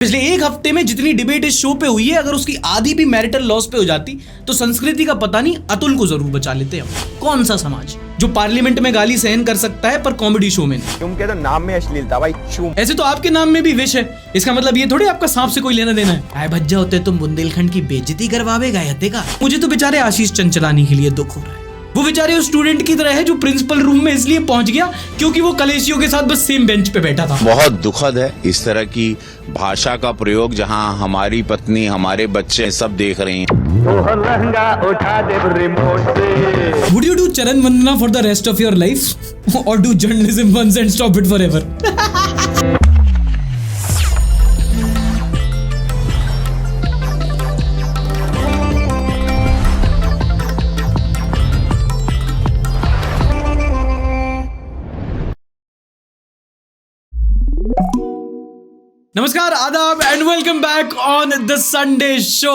पिछले एक हफ्ते में जितनी डिबेट इस शो पे हुई है, अगर उसकी आधी भी मैरिटल लॉस पे हो जाती तो संस्कृति का पता नहीं, अतुल को जरूर बचा लेते हम। कौन सा समाज जो पार्लियामेंट में गाली सहन कर सकता है पर कॉमेडी शो में नहीं? तुम कहते हो नाम में अश्लीलता भाई, चुम। ऐसे तो आपके नाम में भी विश है, इसका मतलब ये थोड़ी आपका सांप से कोई लेना देना है। आए भज्जा होते तुम बुंदेलखंड की बेइज्जती करवावे गायते का। मुझे तो बेचारे आशीष चंचलानी के लिए दुख हो रहा है। वो बेचारे उस स्टूडेंट की तरह है जो प्रिंसिपल रूम में इसलिए पहुंच गया क्योंकि वो कलेशियों के साथ बस सेम बेंच पे बैठा था। बहुत दुखद है इस तरह की भाषा का प्रयोग जहां हमारी पत्नी, हमारे बच्चे सब देख रहे हैं। Would you do चरण वंदना for the rest of your life or do journalism once and stop it forever? नमस्कार, आदाब and welcome back on the Sunday show.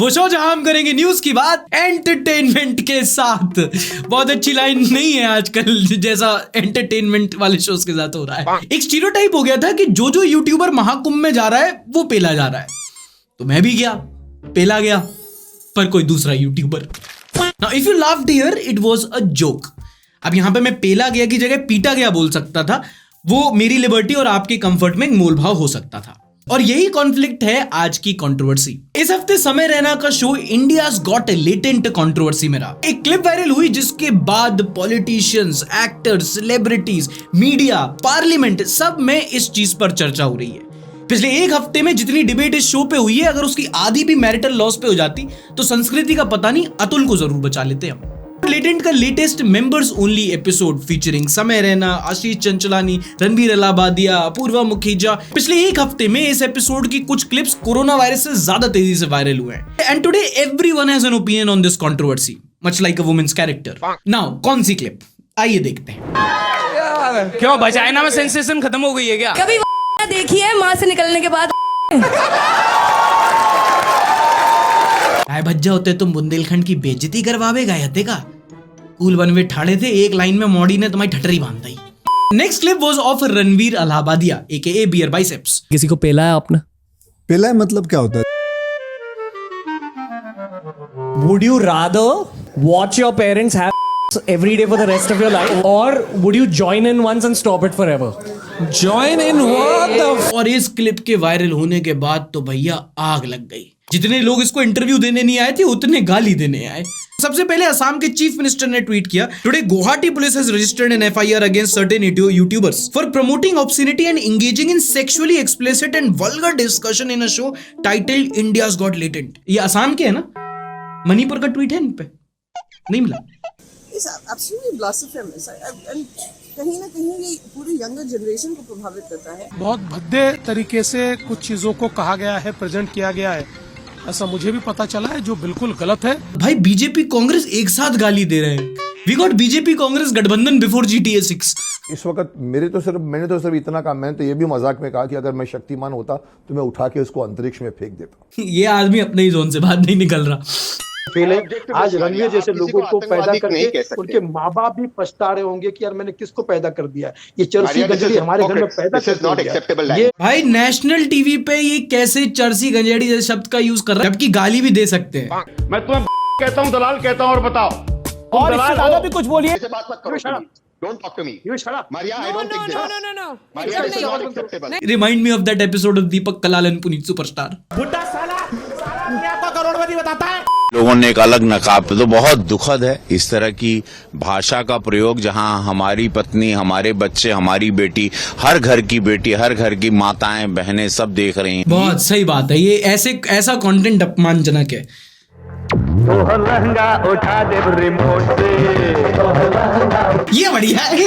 वो शो जहां हम करेंगे न्यूज की बात एंटरटेनमेंट के साथ। बहुत अच्छी लाइन नहीं है आजकल जैसा एंटरटेनमेंट वाले शोज के साथ हो रहा है। एक स्टीरियोटाइप हो गया था कि जो यूट्यूबर महाकुंभ में जा रहा है वो पेला जा रहा है, तो मैं भी गया, पेला गया, पर कोई दूसरा YouTuber. Now if you laughed here it was a joke. अब यहां पे मैं पेला गया की जगह पीटा गया बोल सकता था। वो मेरी लिबर्टी और आपके कंफर्ट में एक मोल भाव हो सकता था। और यही कॉन्फ्लिक्ट है आज की कंट्रोवर्सी। इस हफ्ते समय रैना का show India's got latent controversy में रहा। एक क्लिप वायरल हुई जिसके बाद politicians, actors, celebrities, media, parliament सब में इस चीज पर चर्चा हो रही है। पिछले एक हफ्ते में जितनी डिबेट इस शो पे हुई है, अगर उसकी आधी भी मैरिटल लॉस पे हो जाती तो संस्कृति का पता नहीं, अतुल को जरूर बचा लेते हम। लेटेंट का latest members only episode featuring समय रैना, आशीष चंचलानी, रणवीर अलाहाबादिया, अपूर्वा मुखीजा। पिछले एक हफ्ते में इस एपिसोड की कुछ क्लिप्स कोरोना वायरस से ज्यादा तेजी से वायरल हुए हैं। And today everyone has an opinion on this controversy, much like a women's character. Now कौन सी क्लिप, आइए देखते हैं। क्यों बचाइना में सेंसेशन खत्म हो गई है क्या? कभी देखी है मां से निकलने के बाद? आए भज्जा होते तुम बुंदेलखंड की बेइज्जती करवावे गायते का। कूल बनवे ठाड़े थे, एक लाइन में मॉडी ने तुम्हारी ठटरी बांध दी। Next clip was of Ranveer Allahbadia AKA Beer Biceps. किसी को पेला है आपने? पेला है मतलब क्या होता है? Would you rather watch your parents have every day for the rest of your life, or would you join in once and stop it forever? Join in what the और इस क्लिप के वायरल होने के बाद तो भैया आग लग गई। जितने लोग इसको इंटरव्यू देने नहीं आए थे उतने गाली देने आए। सबसे पहले असम के चीफ मिनिस्टर ने ट्वीट किया, today Guwahati police has registered an FIR against certain YouTubers for promoting obscenity and engaging in sexually explicit and vulgar discussion in a show titled India's got latent. ये असम के है ना? मणिपुर का ट्वीट है इन पे? नहीं मिला। Absolutely blasphemous and कहीं ना कहीं ये पूरी यंगर जनरेशन को प्रभावित करता है। बहुत भद्दे तरीके से कुछ चीजों को कहा गया है, प्रेजेंट किया गया है, ऐसा मुझे भी पता चला है, जो बिल्कुल गलत है। भाई बीजेपी कांग्रेस एक साथ गाली दे रहे हैं। वी गॉट बीजेपी कांग्रेस गठबंधन बिफोर GTA 6। इस वक्त मैंने तो सिर्फ इतना कहा, मैंने तो ये भी मजाक में कहा कि अगर मैं शक्तिमान होता तो मैं उठा के उसको अंतरिक्ष में फेंक देता। ये आदमी अपने ही जोन से बाहर नहीं निकल रहा। आज रणवीर जैसे लोगों को पैदा करके उनके माँ बाप भी पछता रहे होंगे कि यार मैंने किसको पैदा कर दिया, ये चरसी गंजेड़ी हमारे घर में पैदा कर दिया। भाई नेशनल टीवी पे ये कैसे चरसी गंजेड़ी जैसे शब्द का यूज कर रहा है, जबकि गाली भी दे सकते हैं। मैं तुम्हें कहता हूँ, दलाल कहता हूँ, और बताओ और इससे ज्यादा भी कुछ बोलिए। Don't talk to me. You shut up. Maria, I don't think this. No. Maria, this is not acceptable. Remind me of that episode of Deepak Kalal and Puneet superstar. बुड्ढा साला दुनिया को करोड़पति बताता है। लोगों ने एक अलग नकाब, तो बहुत दुखद है इस तरह की भाषा का प्रयोग जहां हमारी पत्नी, हमारे बच्चे, हमारी बेटी, हर घर की बेटी, हर घर की माताएं, बहनें सब देख रही हैं। बहुत सही बात है। ये ऐसा कंटेंट अपमानजनक है। उठा दे रिमोट से। ये बढ़िया है,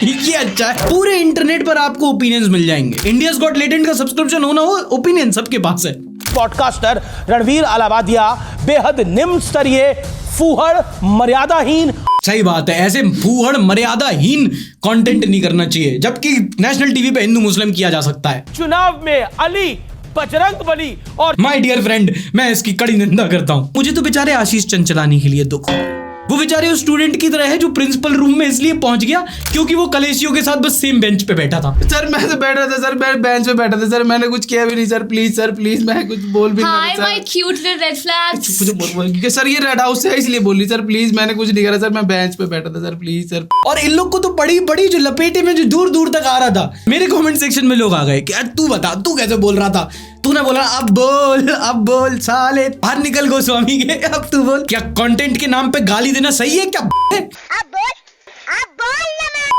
ये अच्छा है। पूरे इंटरनेट पर आपको ओपिनियंस मिल जाएंगे। इंडियाज गॉट लेटेंट का सब्सक्रिप्शन होना हो, ओपिनियन सबके पास है। पॉडकास्टर रणवीर अलाहाबादिया बेहद निम्न स्तरीय, फूहड़, मर्यादाहीन। सही बात है, ऐसे फूहड़ मर्यादाहीन कंटेंट नहीं करना चाहिए, जबकि नेशनल टीवी पे हिंदू मुस्लिम किया जा सकता है। चुनाव में अली, बजरंग बली और माय डियर फ्रेंड, मैं इसकी कड़ी निंदा करता हूं। मुझे तो बेचारे आशीष चंचलानी के लिए दुख हो रहा है। वो बेचारे उस स्टूडेंट की तरह है जो प्रिंसिपल रूम में इसलिए पहुंच गया क्योंकि वो कलेशियों के साथ बस सेम बेंच पे बैठा था। सर मैं तो बैठा था सर, मैं बेंच पे बैठा था सर, मैंने कुछ किया भी नहीं सर, प्लीज मैं कुछ बोल भी नहीं my cute little red flags. Sir ये रेड हाउस है इसलिए बोल रही सर, प्लीज मैंने कुछ नहीं करा सर, मैं बेंच पे बैठा था सर, प्लीज सर। और इन लोग को तो बड़ी बड़ी जो लपेटे में जो दूर दूर तक आ रहा था, मेरे कमेंट सेक्शन में लोग आ गए कि यार तू बता तू कैसे बोल रहा था, तूने बोला अब बोल साले, बाहर निकल गोस्वामी के, अब तू बोल। क्या कंटेंट के नाम पे गाली देना सही है क्या?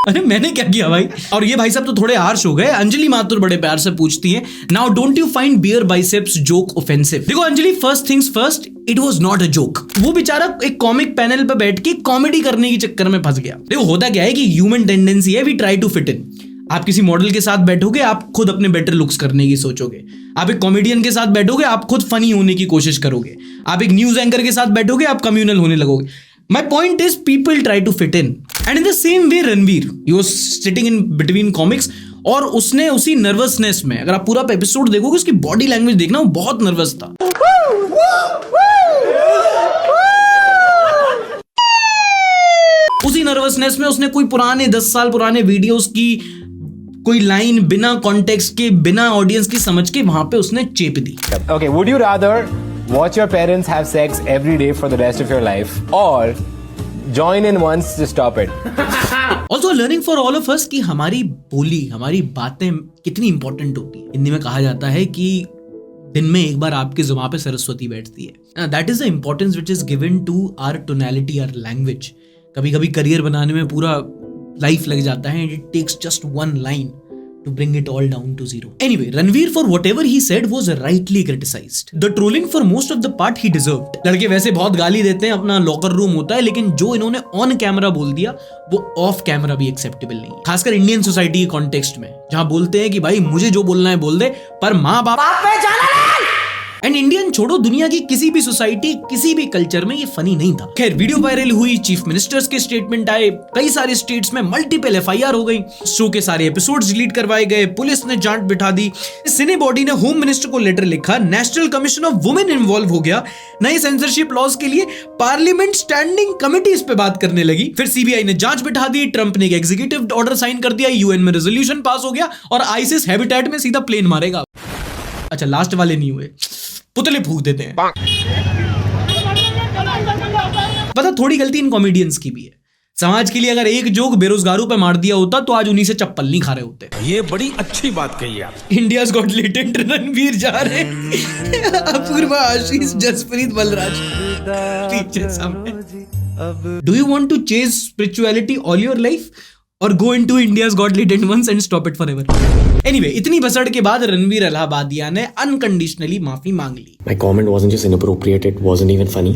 अरे मैंने क्या किया भाई? और ये भाई साहब तो थोड़े हार्श हो गए। अंजलि माथुर बड़े प्यार से पूछती है, now don't you find Beer Biceps joke offensive? देखो Anjali, first things first, it was not a joke. वो बेचारा एक कॉमिक पैनल पे बैठ के कॉमेडी करने के चक्कर में फंस गया। देखो होता क्या है कि ह्यूमन टेंडेंसी है, we try to fit in. आप किसी मॉडल के साथ बैठोगे, आप खुद अपने बेटर लुक्स करने की सोचोगे। आप एक कॉमेडियन के साथ बैठोगे, आप खुद फनी होने की कोशिश करोगे। आप एक न्यूज एंकर के साथ बैठोगे, आप कम्युनल होने लगोगे। My point is people try to fit in. And in the same way Ranveer, he was sitting in between comics और उसने उसी नर्वसनेस में, अगर आप पूरा एपिसोड देखोगे उसकी बॉडी लैंग्वेज देखना, वो बहुत नर्वस था। उसी नर्वसनेस में उसने कोई पुराने 10 साल पुराने वीडियोस की कोई लाइन बिना कॉन्टेक्स्ट के, बिना ऑडियंस की समझ के वहां पे उसने चेप दी। Okay, would you rather watch your parents have sex every day for the rest of your life or join in once to stop it? Also learning for all of us कि हमारी बोली, हमारी बातें कितनी इंपॉर्टेंट होती है। हिंदी में कहा जाता है कि दिन में एक बार आपके जुबान पे सरस्वती बैठती है। That is the importance which is given to our tonality, our language. कभी कभी करियर बनाने में पूरा लाइफ लग जाता है, it takes just one line to bring it all down to zero. Anyway, Ranveer for whatever he said was rightly criticized. The trolling for most of the part he deserved. लड़के वैसे बहुत गाली देते हैं, अपना लॉकर रूम होता है, लेकिन जो इन्होंने ऑन कैमरा बोल दिया वो ऑफ कैमरा भी एक्सेप्टेबल नहीं है। खासकर इंडियन सोसाइटी के कॉन्टेक्स्ट में, जहां बोलते हैं कि भाई मुझे जो बोलना है बोल दे, पर माँ बाप पे जाना नहीं। एंड इंडियन छोड़ो, दुनिया की किसी भी सोसाइटी, किसी भी कल्चर में ये फनी नहीं था। खैर वीडियो वायरल हुई, चीफ मिनिस्टर्स के स्टेटमेंट आए, कई सारे स्टेट्स में मल्टीपल एफआईआर हो गई, शो के सारे एपिसोड्स डिलीट करवाए गए, पुलिस ने जांच बिठा दी, सिने बॉडी ने होम मिनिस्टर को लेटर लिखा, national commission of women involve हो गया, नए सेंसरशिप लॉज के लिए पार्लियामेंट स्टैंडिंग कमिटीज पे बात करने लगी, फिर सीबीआई ने जांच बिठा दी, ट्रंप ने एक एग्जीक्यूटिव ऑर्डर साइन कर दिया, यूएन में रेजोल्यूशन पास हो गया और आईसिस हैबिटेट में सीधा प्लेन मारेगा। अच्छा लास्ट वाले नहीं हुए, पुतले फूंक देते हैं। पता थोड़ी गलती इन कॉमेडियंस की भी है। समाज के लिए अगर एक जोक बेरोजगारों पे मार दिया होता तो आज उन्हीं से चप्पल नहीं खा रहे होते। ये बड़ी अच्छी बात कही आप। इंडियाज गॉट लेटेंट रणवीर जा रहे, अपूर्वा, आशीष, जसप्रीत, बलराज पीछे सामने। Do you want to chase spirituality all your life और go into India's got latent once and stop it forever? Anyway, इतनी बसड़ के बाद रणवीर इलाहाबादिया ने अनकंडीशनली माफी मांग ली। My comment wasn't just inappropriate, it wasn't even funny.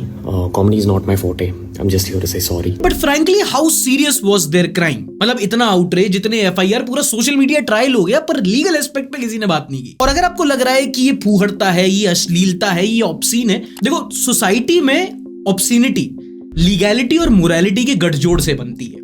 Comedy is not my forte. I'm just here to say sorry. But frankly, how serious was their crime? मतलब इतना outrage, इतने FIR, पूरा सोशल मीडिया ट्रायल हो गया, पर legal aspect पे किसी ने बात नहीं की। और अगर आपको लग रहा है कि ये फूहड़ता है, ये अश्लीलता है, ये ऑब्सीन है, देखो सोसाइटी में ऑब्सीनिटी लीगैलिटी और मोरालिटी के गठजोड़ से बनती है।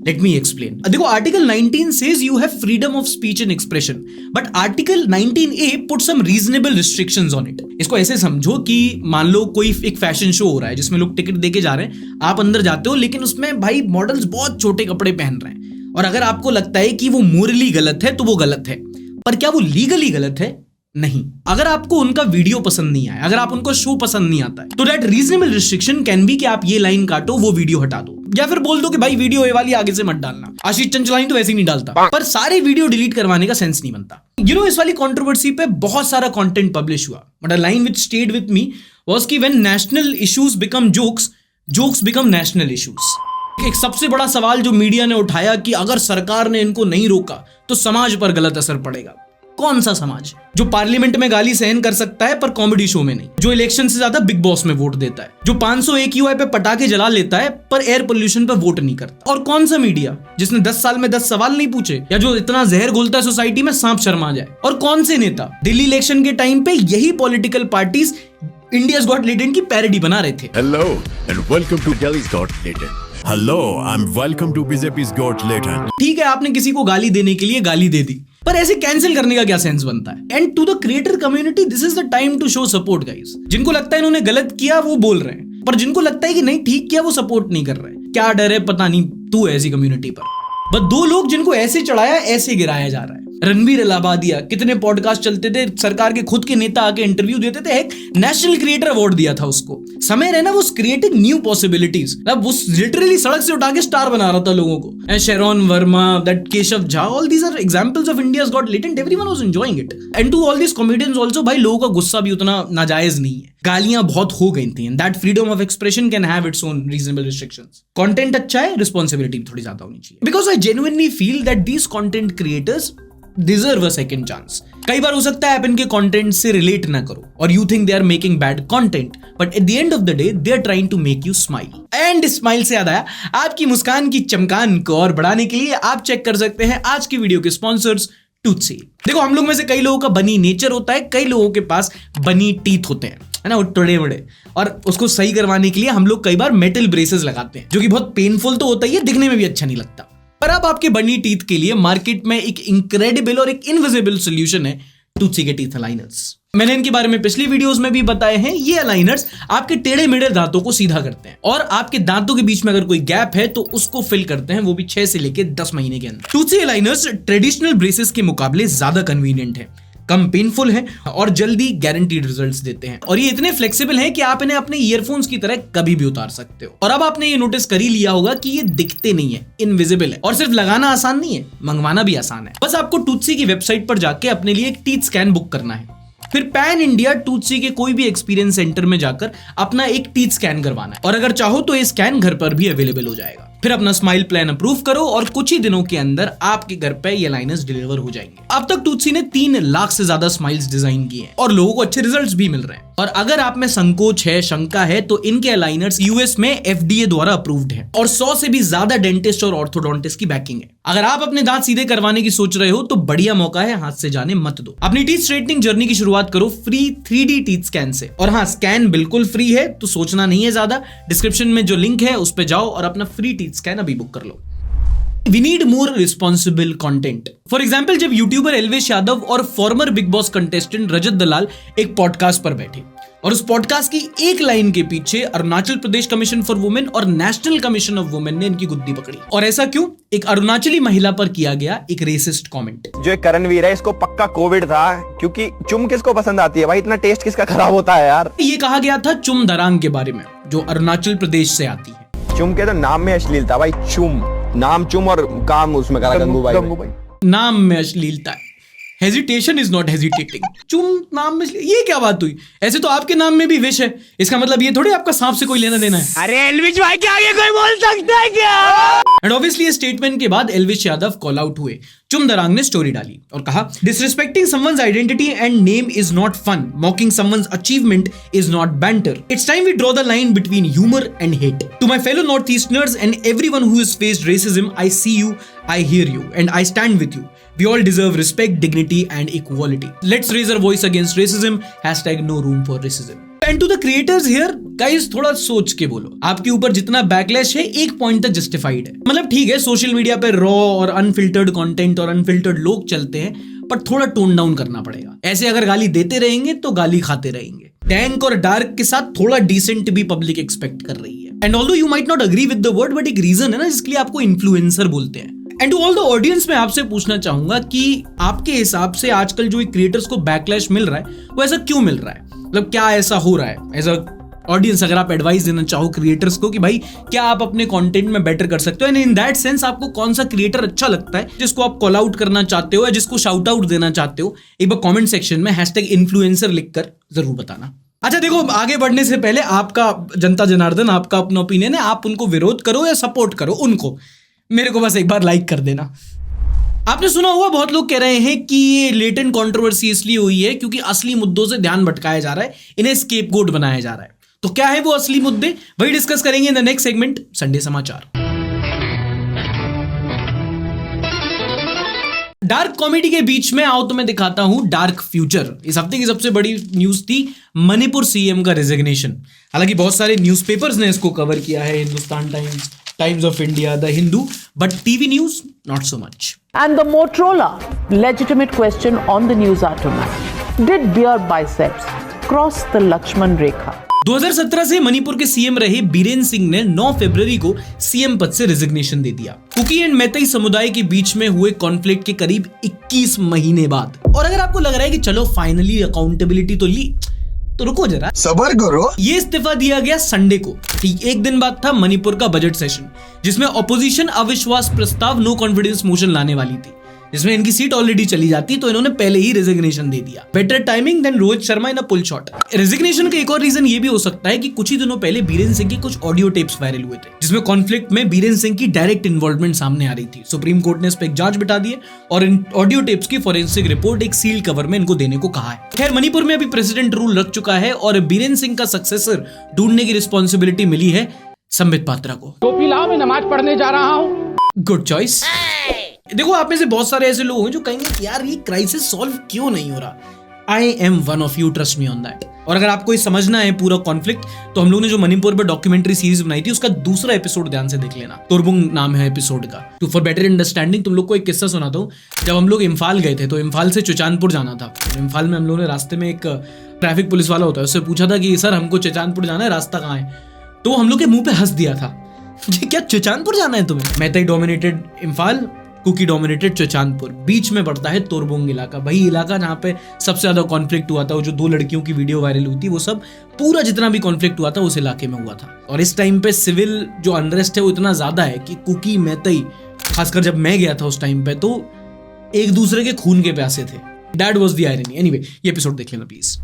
Let me explain. देखो article 19 says you have freedom of speech and expression, but article 19A put some reasonable restrictions on it. इसको ऐसे समझो कि मान लो कोई एक फैशन शो हो रहा है जिसमें लोग टिकट देके जा रहे हैं, आप अंदर जाते हो, लेकिन उसमें भाई मॉडल्स बहुत छोटे कपड़े पहन रहे हैं, और अगर आपको लगता है कि वो मोरली गलत है तो वो गलत है, पर क्या वो लीगली गलत है? नहीं। अगर आपको उनका वीडियो पसंद नहीं आया, अगर आप उनको शो पसंद नहीं आता है, तो that reasonable restriction can be कि आप ये लाइन काटो, वो वीडियो हटा दो, या फिर बोल दो कि भाई वीडियो ये वाली आगे से मत डालना। आशीष चंचलानी तो वैसे ही नहीं डालता, पर सारे वीडियो डिलीट करवाने का सेंस नहीं बनता। यू नो, इस वाली कंट्रोवर्सी पे बहुत सारा कंटेंट पब्लिश हुआ, but a line which stayed with me was कि when national issues become jokes, jokes become national issues. एक सबसे बड़ा सवाल जो मीडिया ने उठाया कि अगर सरकार ने इनको नहीं रोका तो समाज पर गलत असर पड़ेगा। कौन सा समाज? जो पार्लियामेंट में गाली सहन कर सकता है पर कॉमेडी शो में नहीं, जो इलेक्शन से ज्यादा बिग बॉस में वोट देता है, जो 500 AQI पे पटाखे जला लेता है पर एयर पोल्यूशन पे वोट नहीं करता। और कौन सा मीडिया जिसने 10 साल में 10 सवाल नहीं पूछे, या जो इतना जहर घोलता है सोसाइटी में सांप शर्मा जाए। और कौन से नेता दिल्ली इलेक्शन के टाइम पे यही political parties India's got latent की पैरोडी बना रहे थे। Hello and welcome to Delhi's got latent. Hello, I am welcome to BJP's got latent. ठीक है, आपने किसी को गाली देने के लिए गाली दे दी, पर ऐसे कैंसिल करने का क्या सेंस बनता है? And to the creator community, this is the time to show support guys. जिनको लगता है इन्होंने गलत किया वो बोल रहे हैं, पर जिनको लगता है कि नहीं ठीक किया वो सपोर्ट नहीं कर रहे। क्या डर है पता नहीं तू ऐसी कम्युनिटी पर। बस दो लोग जिनको ऐसे चढ़ाया ऐसे गिराया जा रहा है। रणवीर इलाहाबादिया, कितने पॉडकास्ट चलते थे, सरकार के खुद के नेता आके इंटरव्यू देते थे, एक नेशनल क्रिएटर अवार्ड दिया था उसको। समय रहना वो क्रिएटिंग न्यू पॉसिबिलिटीज, अब वो लिटरली सड़क से उठा के स्टार बना रहा था लोगों को। Sharon Verma, that Keshav Jha, all these are examples of India's got latent, everyone was enjoying it. And to all this comedians also, भाई लोगों का गुस्सा भी उतना नाजायज नहीं है, गालियां बहुत हो गई थी, and that freedom of expression can have its own reasonable restrictions. Content अच्छा है, रिस्पांसिबिलिटी थोड़ी ज्यादा होनी चाहिए, because I genuinely feel that these content creators deserve a second chance. कई बार हो सकता है आप इनके कंटेंट से रिलेट ना करो और you think they are making bad content, but at the end of the day they are trying to make you smile. And smile से याद आया, आपकी मुस्कान की चमकान को और बढ़ाने के लिए आप चेक कर सकते हैं आज की वीडियो के स्पॉन्सर्स टूथसी। देखो, हम लोग में से कई लोगों का बनी नेचर होता है, कई लोगों के पास बनी टीथ होते हैं, है ना, वो टड़े बड़े, और उसको सही करवाने के लिए हम लोग कई बार मेटल ब्रेसेस लगाते हैं, जो कि बहुत पेनफुल तो होता ही है, दिखने में भी अच्छा नहीं लगता। पर अब आपके बनी टीथ के लिए मार्केट में एक इनक्रेडिबल और एक इनविजिबल सोल्यूशन है, टूथसी के टीथ अलाइनर्स। मैंने इनके बारे में पिछली वीडियोस में भी बताए हैं। ये अलाइनर्स आपके टेढ़े मेढ़े दांतों को सीधा करते हैं और आपके दांतों के बीच में अगर कोई गैप है तो उसको फिल करते हैं, वो भी 6 से लेकर 10 महीने के अंदर। टूथसी अलाइनर्स ट्रेडिशनल ब्रेसेस के मुकाबले ज्यादा कन्वीनियंट है, कम पेनफुल है और जल्दी गारंटीड रिजल्ट्स देते हैं। और ये इतने फ्लेक्सिबल हैं कि आप इन्हें अपने ईयरफोन्स की तरह कभी भी उतार सकते हो। और अब आपने ये नोटिस कर ही लिया होगा कि ये दिखते नहीं है, इनविजिबल है, और सिर्फ लगाना आसान नहीं है, मंगवाना भी आसान है। बस आपको टूथसी की वेबसाइट पर जाके अपने लिए एक टीथ स्कैन बुक करना है, फिर पैन इंडिया टूथसी के कोई भी एक्सपीरियंस सेंटर में जाकर अपना एक टीथ स्कैन करवाना है, और अगर चाहो तो ये स्कैन घर पर भी अवेलेबल हो जाएगा। फिर अपना स्माइल प्लान अप्रूव करो और कुछ ही दिनों के अंदर आपके घर पे ये लाइनर्स डिलीवर हो जाएंगे। अब तक टूथसी ने 3 लाख से ज्यादा स्माइल्स डिजाइन किए हैं और लोगों को अच्छे रिजल्ट्स भी मिल रहे हैं। और अगर आप में संकोच है, शंका है, तो इनके अलाइनर्स यूएस में एफडीए द्वारा अप्रूव्ड है और 100 से भी ज्यादा डेंटिस्ट और ऑर्थोडोंटिस्ट की बैकिंग है। अगर आप अपने दांत सीधे करवाने की सोच रहे हो तो बढ़िया मौका है, हाथ से जाने मत दो। अपनी टीथ स्ट्रेटनिंग जर्नी की शुरुआत करो फ्री 3D टीथ स्कैन से। और हाँ, स्कैन बिल्कुल फ्री है, तो सोचना नहीं है ज्यादा। डिस्क्रिप्शन में जो लिंक है उस पर जाओ और अपना फ्री टीथ स्कैन अभी बुक कर लो। We need more responsible content. For example, जब यूट्यूबर एल्वेश यादव और फॉर्मर बिग बॉस कंटेस्टेंट रजत दलाल एक पॉडकास्ट पर बैठे और उस पॉडकास्ट की एक लाइन के पीछे Arunachal Pradesh commission for women और नेशनल कमीशन ऑफ वुमेन ने इनकी गुद्दी पकड़ी। और ऐसा क्यों? एक अरुणाचली महिला पर किया गया एक रेसिस्ट कमेंट। जो एक करणवीर है, इसको पक्का कोविड था, क्योंकि चुम किसको पसंद आती है भाई, इतना टेस्ट किसका खराब होता है यार। ये कहा गया था चुम दरांग के बारे में, जो अरुणाचल प्रदेश से आती है। चुम के तो नाम में अश्लीलता भाई, चुम नाम चुम और काम उसमें करा गंगू भाई। नाम में अश्लीलता है, हेजिटेशन इज नॉट हेजिटेटिंग। चुम नाम में, ये क्या बात हुई? ऐसे तो आपके नाम में भी विष है, इसका मतलब ये थोड़ी आपका सांप से कोई लेना देना है। अरे एल्विश भाई के आगे कोई बोल सकता है क्या? एंड ऑब्वियसली ये स्टेटमेंट के बाद एल्विश यादव कॉल आउट हुए। चुम दरांग ने स्टोरी डाली और कहा, disrespecting someone's identity and name is not fun, mocking someone's achievement is not banter, it's time we draw the line between humour and hate. To my fellow north easterners and everyone who has faced racism, I see you, I hear you, and I stand with you. We all deserve respect, dignity, and equality. Let's raise our voice against racism. #no room for racism. And to the creators here, guys, थोड़ा सोच के बोलो। आपके ऊपर जितना backlash है एक point तक जस्टिफाइड है। मतलब ठीक है, सोशल मीडिया पे रॉ और अनफिल्टर्ड कंटेंट और अनफिल्टर्ड लोग चलते हैं, पर थोड़ा टोन डाउन करना पड़ेगा। ऐसे अगर गाली देते रहेंगे तो गाली खाते रहेंगे। टैंक और डार्क के साथ थोड़ा डिसेंट भी पब्लिक एक्सपेक्ट कर रही है। And although you might not agree with the word, but एक रीजन है ना जिसके लिए आपको इन्फ्लुएंसर बोलते हैं। And to all the audience मैं आपसे पूछना चाहूंगा कि आपके हिसाब से आजकल जो क्रिएटर्स को बैकलैश मिल रहा है वो ऐसा क्यों मिल रहा है? मतलब क्या ऐसा हो रहा है? एज अ ऑडियंस अगर आप एडवाइस देना चाहो क्रिएटर्स को कि भाई क्या आप अपने कंटेंट में बेटर कर सकते हो, एंड इन दैट सेंस आपको कौन सा क्रिएटर अच्छा लगता है जिसको आप कॉल आउट करना चाहते हो या जिसको शाउट आउट देना चाहते हो, एक बार कमेंट सेक्शन में #इन्फ्लुएंसर लिखकर जरूर बताना। अच्छा देखो, आगे बढ़ने से पहले आपका जनता जनार्दन, आपका अपना ओपिनियन है, आप उनको विरोध करो या सपोर्ट करो उनको, मेरे को बस एक बार लाइक कर देना। आपने सुना होगा बहुत लोग कह रहे हैं कि ये लेटेंट कंट्रोवर्सी इसलिए हुई है क्योंकि असली मुद्दों से ध्यान भटकाया जा रहा है, इन्हें स्केपगोट बनाया जा रहा है। तो क्या है वो असली मुद्दे, वही डिस्कस करेंगे in the next segment, Sunday समाचार। डार्क कॉमेडी के बीच में आओ तो मैं दिखाता हूं डार्क फ्यूचर। इस हफ्ते की सबसे बड़ी न्यूज थी मणिपुर सीएम का रेजिग्नेशन। हालांकि बहुत सारे न्यूज़पेपर्स ने इसको कवर किया है, Hindustan times, times of India, the Hindu, but TV news not so much. And the Motorola, legitimate question on the news hour tonight. Did beer biceps cross the Lakshman Rekha. 2017 से मणिपुर के CM रहे बीरेन सिंह ने 9 फरवरी को CM पद से resignation दे दिया, cookie and Meitei समुदाय के बीच में हुए कॉन्फ्लिक्ट के करीब 21 महीने बाद। और अगर आपको लग रहा है कि चलो फाइनली अकाउंटेबिलिटी तो ली, तो रुको जरा, सब्र करो। ये इस्तीफा दिया गया संडे को, ठीक एक दिन बाद था मणिपुर का बजट सेशन, जिसमें ऑपोजिशन अविश्वास प्रस्ताव नो कॉन्फिडेंस मोशन लाने वाली थी, जिसमें इनकी सीट ऑलरेडी चली जाती, तो इन्होंने पहले ही रेजिग्नेशन दे दिया। Better timing than Rohit Sharma in a pull shot. Resignation का एक और रीजन ये भी हो सकता है कि कुछ ही दिनों पहले बीरेन सिंह के कुछ ऑडियो टेप्स वायरल हुए थे, जिसमें कॉन्फ्लिक्ट में बीरेन सिंह की डायरेक्ट इन्वॉल्वमेंट सामने आ रही थी। सुप्रीम कोर्ट ने इस पर एक जांच बिठा दी है और इन ऑडियो टेप्स की फॉरेंसिक रिपोर्ट एक सील कवर में इनको देने को कहा है। खैर, मणिपुर में अभी प्रेसिडेंट रूल रख चुका है और बीरेन सिंह का सक्सेसर ढूंढने की रिस्पॉन्सिबिलिटी मिली है संबित पात्रा को। टोपी लाओ, मैं नमाज पढ़ने जा रहा हूँ। Good choice. देखो, आप में से बहुत सारे ऐसे लोग हैं जो कहेंगे कि यार ये क्राइसिस सॉल्व क्यों नहीं हो रहा। I am one of you, trust me on that. और अगर आपको ये समझना है पूरा कॉन्फ्लिक्ट, तो हम लोग ने जो मणिपुर पर डॉक्यूमेंट्री सीरीज बनाई थी, उसका दूसरा एपिसोड ध्यान से देख लेना। तोरबुंग नाम है एपिसोड का। तो फॉर बेटर अंडरस्टैंडिंग तुम लोग को एक किस्सा सुनाता हूँ। जब हम लोग इम्फाल गए थे, तो इम्फाल से चुचानपुर जाना था। इम्फाल में हम लोगों ने रास्ते में एक ट्रैफिक पुलिस वाला होता है, उससे पूछा था कि सर हमको चुचानपुर जाना है, रास्ता कहाँ है। तो हम लोग के मुंह पे हंस दिया था, क्या चुचानपुर जाना है तुम्हें? मैतेई डोमिनेटेड इम्फाल, कुकी डोमिनेटेड चुचानपुर, बीच में पड़ता है तोरबुंग इलाका, वही इलाका जहाँ पे सबसे ज्यादा कॉन्फ्लिक्ट हुआ था। वो जो 2 लड़कियों की वीडियो वायरल हुई थी, वो सब पूरा जितना भी कॉन्फ्लिक्ट हुआ था उस इलाके में हुआ था। और इस टाइम पे सिविल जो अनरेस्ट है वो इतना ज्यादा है कि कुकी मैतेई, खासकर जब मैं गया था उस टाइम पे, तो एक दूसरे के खून के प्यासे थे। That was the irony. Anyway, ये एपिसोड देख लेना प्लीज।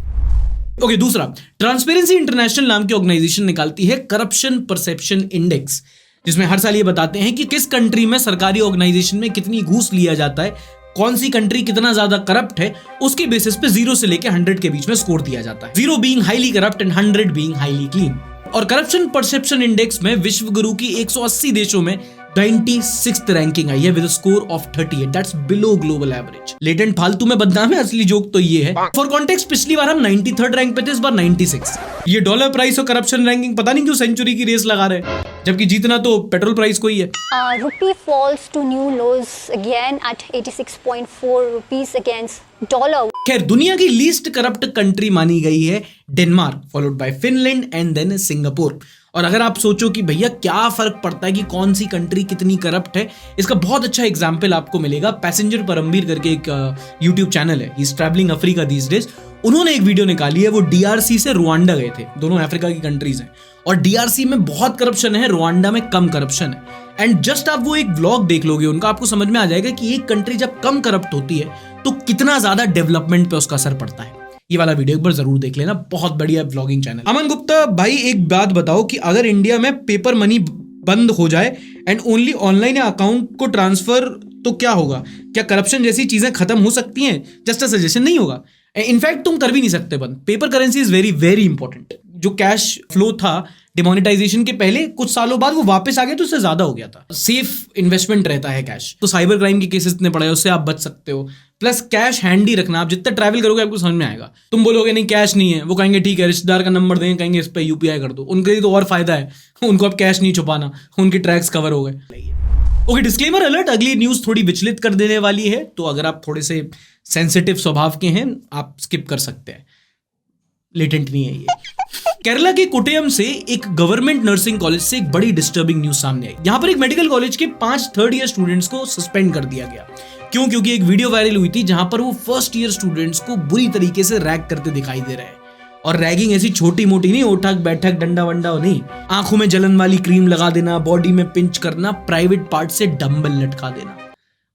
ओके, दूसरा, ट्रांसपेरेंसी इंटरनेशनल नाम की ऑर्गेनाइजेशन निकालती है करप्शन परसेप्शन इंडेक्स, जिसमें हर साल ये बताते हैं कि किस कंट्री में सरकारी ऑर्गेनाइजेशन में कितनी घूस लिया जाता है, कौन सी कंट्री कितना ज्यादा करप्ट है, उसके बेसिस पे 0 से लेके 100 के बीच में स्कोर दिया जाता है। 0 being highly corrupt and 100 being highly clean. और करप्शन परसेप्शन इंडेक्स में विश्व गुरु की 180 देशों में 96th रैंकिंग आई है with score of 38। That's below global average. Latent फालतू में बदनाम है, असली जोक तो ये है। फॉर कॉन्टेक्स्ट, पिछली बार हम 93rd रैंक पे थे, इस बार 96। ये डॉलर प्राइस और करप्शन रैंकिंग पता नहीं क्यों सेंचुरी की रेस लगा रहे हैं, जबकि जीतना तो पेट्रोल प्राइस को ही है। Rupee falls to new lows again at 86.4 rupees against dollar. खैर, दुनिया की लीस्ट करप्ट कंट्री मानी गई है Denmark, followed by Finland and then Singapore. और अगर आप सोचो कि भैया क्या फर्क पड़ता है कि कौन सी कंट्री कितनी करप्ट है, इसका बहुत अच्छा एग्जाम्पल आपको मिलेगा। पैसेंजर परमवीर करके एक यूट्यूब चैनल है, he is travelling Africa these days. उन्होंने एक वीडियो निकाली है, वो डीआरसी से रुवांडा गए थे, दोनों अफ्रीका की कंट्रीज हैं, और डीआरसी में बहुत करप्शन है, रुवांडा में कम करप्शन है। एंड जस्ट आप वो एक व्लॉग देख लोगे उनका, आपको समझ में आ जाएगा कि एक कंट्री जब कम करप्ट होती है तो कितना ज्यादा डेवलपमेंट पे उसका असर पड़ता है। ये वाला वीडियो एक बार जरूर देख लेना, बहुत बढ़िया व्लॉगिंग चैनल। अमन गुप्ता भाई, एक बात बताओ कि अगर इंडिया में पेपर मनी बंद हो जाए एंड ओनली ऑनलाइन अकाउंट को ट्रांसफर, तो क्या होगा? क्या करप्शन जैसी चीजें खत्म हो सकती हैं? जस्ट अ सजेशन, नहीं होगा। इनफैक्ट तुम कर भी नहीं सकते बंद। Paper currency is very very important. जो कैश फ्लो था डिमोनेटाइजेशन के पहले, कुछ सालों बाद वो वापस आ गया, तो उससे ज्यादा हो गया था। सेफ इन्वेस्टमेंट रहता है कैश। तो साइबर क्राइम के केसेस इतने पड़े, उससे आप बच सकते हो। प्लस कैश हैंडी रखना, आप जितना ट्रैवल करोगे आपको समझ में आएगा। तुम बोलोगे नहीं कैश नहीं है, वो कहेंगे ठीक है, रिश्तेदार का नंबर देंगे, कहेंगे इस पर यूपीआई कर दो। उनके लिए तो और फायदा है, उनको अब कैश नहीं छुपाना, उनके ट्रैक्स कवर हो गए। ओके, डिस्क्लेमर अलर्ट, अगली न्यूज थोड़ी विचलित कर देने वाली है, तो अगर आप थोड़े से सेंसिटिव स्वभाव के हैं, आप स्किप कर सकते हैं, लेटेंट नहीं है ये। केरला के कोट्टयम से एक गवर्नमेंट नर्सिंग कॉलेज से एक बड़ी डिस्टर्बिंग न्यूज सामने आई। यहां पर एक मेडिकल कॉलेज के 5 थर्ड ईयर स्टूडेंट्स को सस्पेंड कर दिया गया। क्यों? क्योंकि एक वीडियो वायरल हुई थी जहां पर वो फर्स्ट ईयर स्टूडेंट्स को बुरी तरीके से रैग करते दिखाई दे रहे हैं। और रैगिंग ऐसी छोटी मोटी नहीं, उठक बैठक डंडा वंडा नहीं, आंखों में जलन वाली क्रीम लगा देना, बॉडी में पिंच करना, प्राइवेट पार्ट से डंबल लटका देना,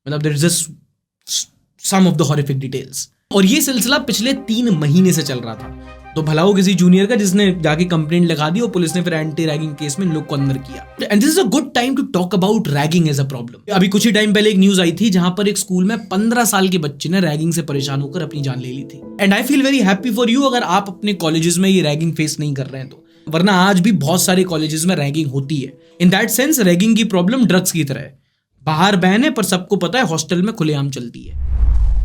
मतलब there is just some of the horrific details. और ये सिलसिला पिछले 3 महीने से चल रहा था। तो भला हो किसी जूनियर का जिसने जाके कंप्लेंट लगा दी और पुलिस ने फिर एंटी रैगिंग केस में इन लोग को अंदर किया। And this is a good time to talk about ragging as a problem. अभी कुछ ही टाइम पहले एक न्यूज आई थी जहां पर एक स्कूल में 15 साल के बच्चे ने रैगिंग से परेशान होकर अपनी जान ले ली थी। And I feel very happy for you अगर आप अपने कॉलेजेस में ये रैगिंग फेस नहीं कर रहे हैं तो, वरना आज भी बहुत सारे कॉलेजेस में रैगिंग होती है। इन दैट सेंस रैगिंग की प्रॉब्लम ड्रग्स की तरह है, बाहर बैन है पर सबको पता है हॉस्टल में खुलेआम चलती है।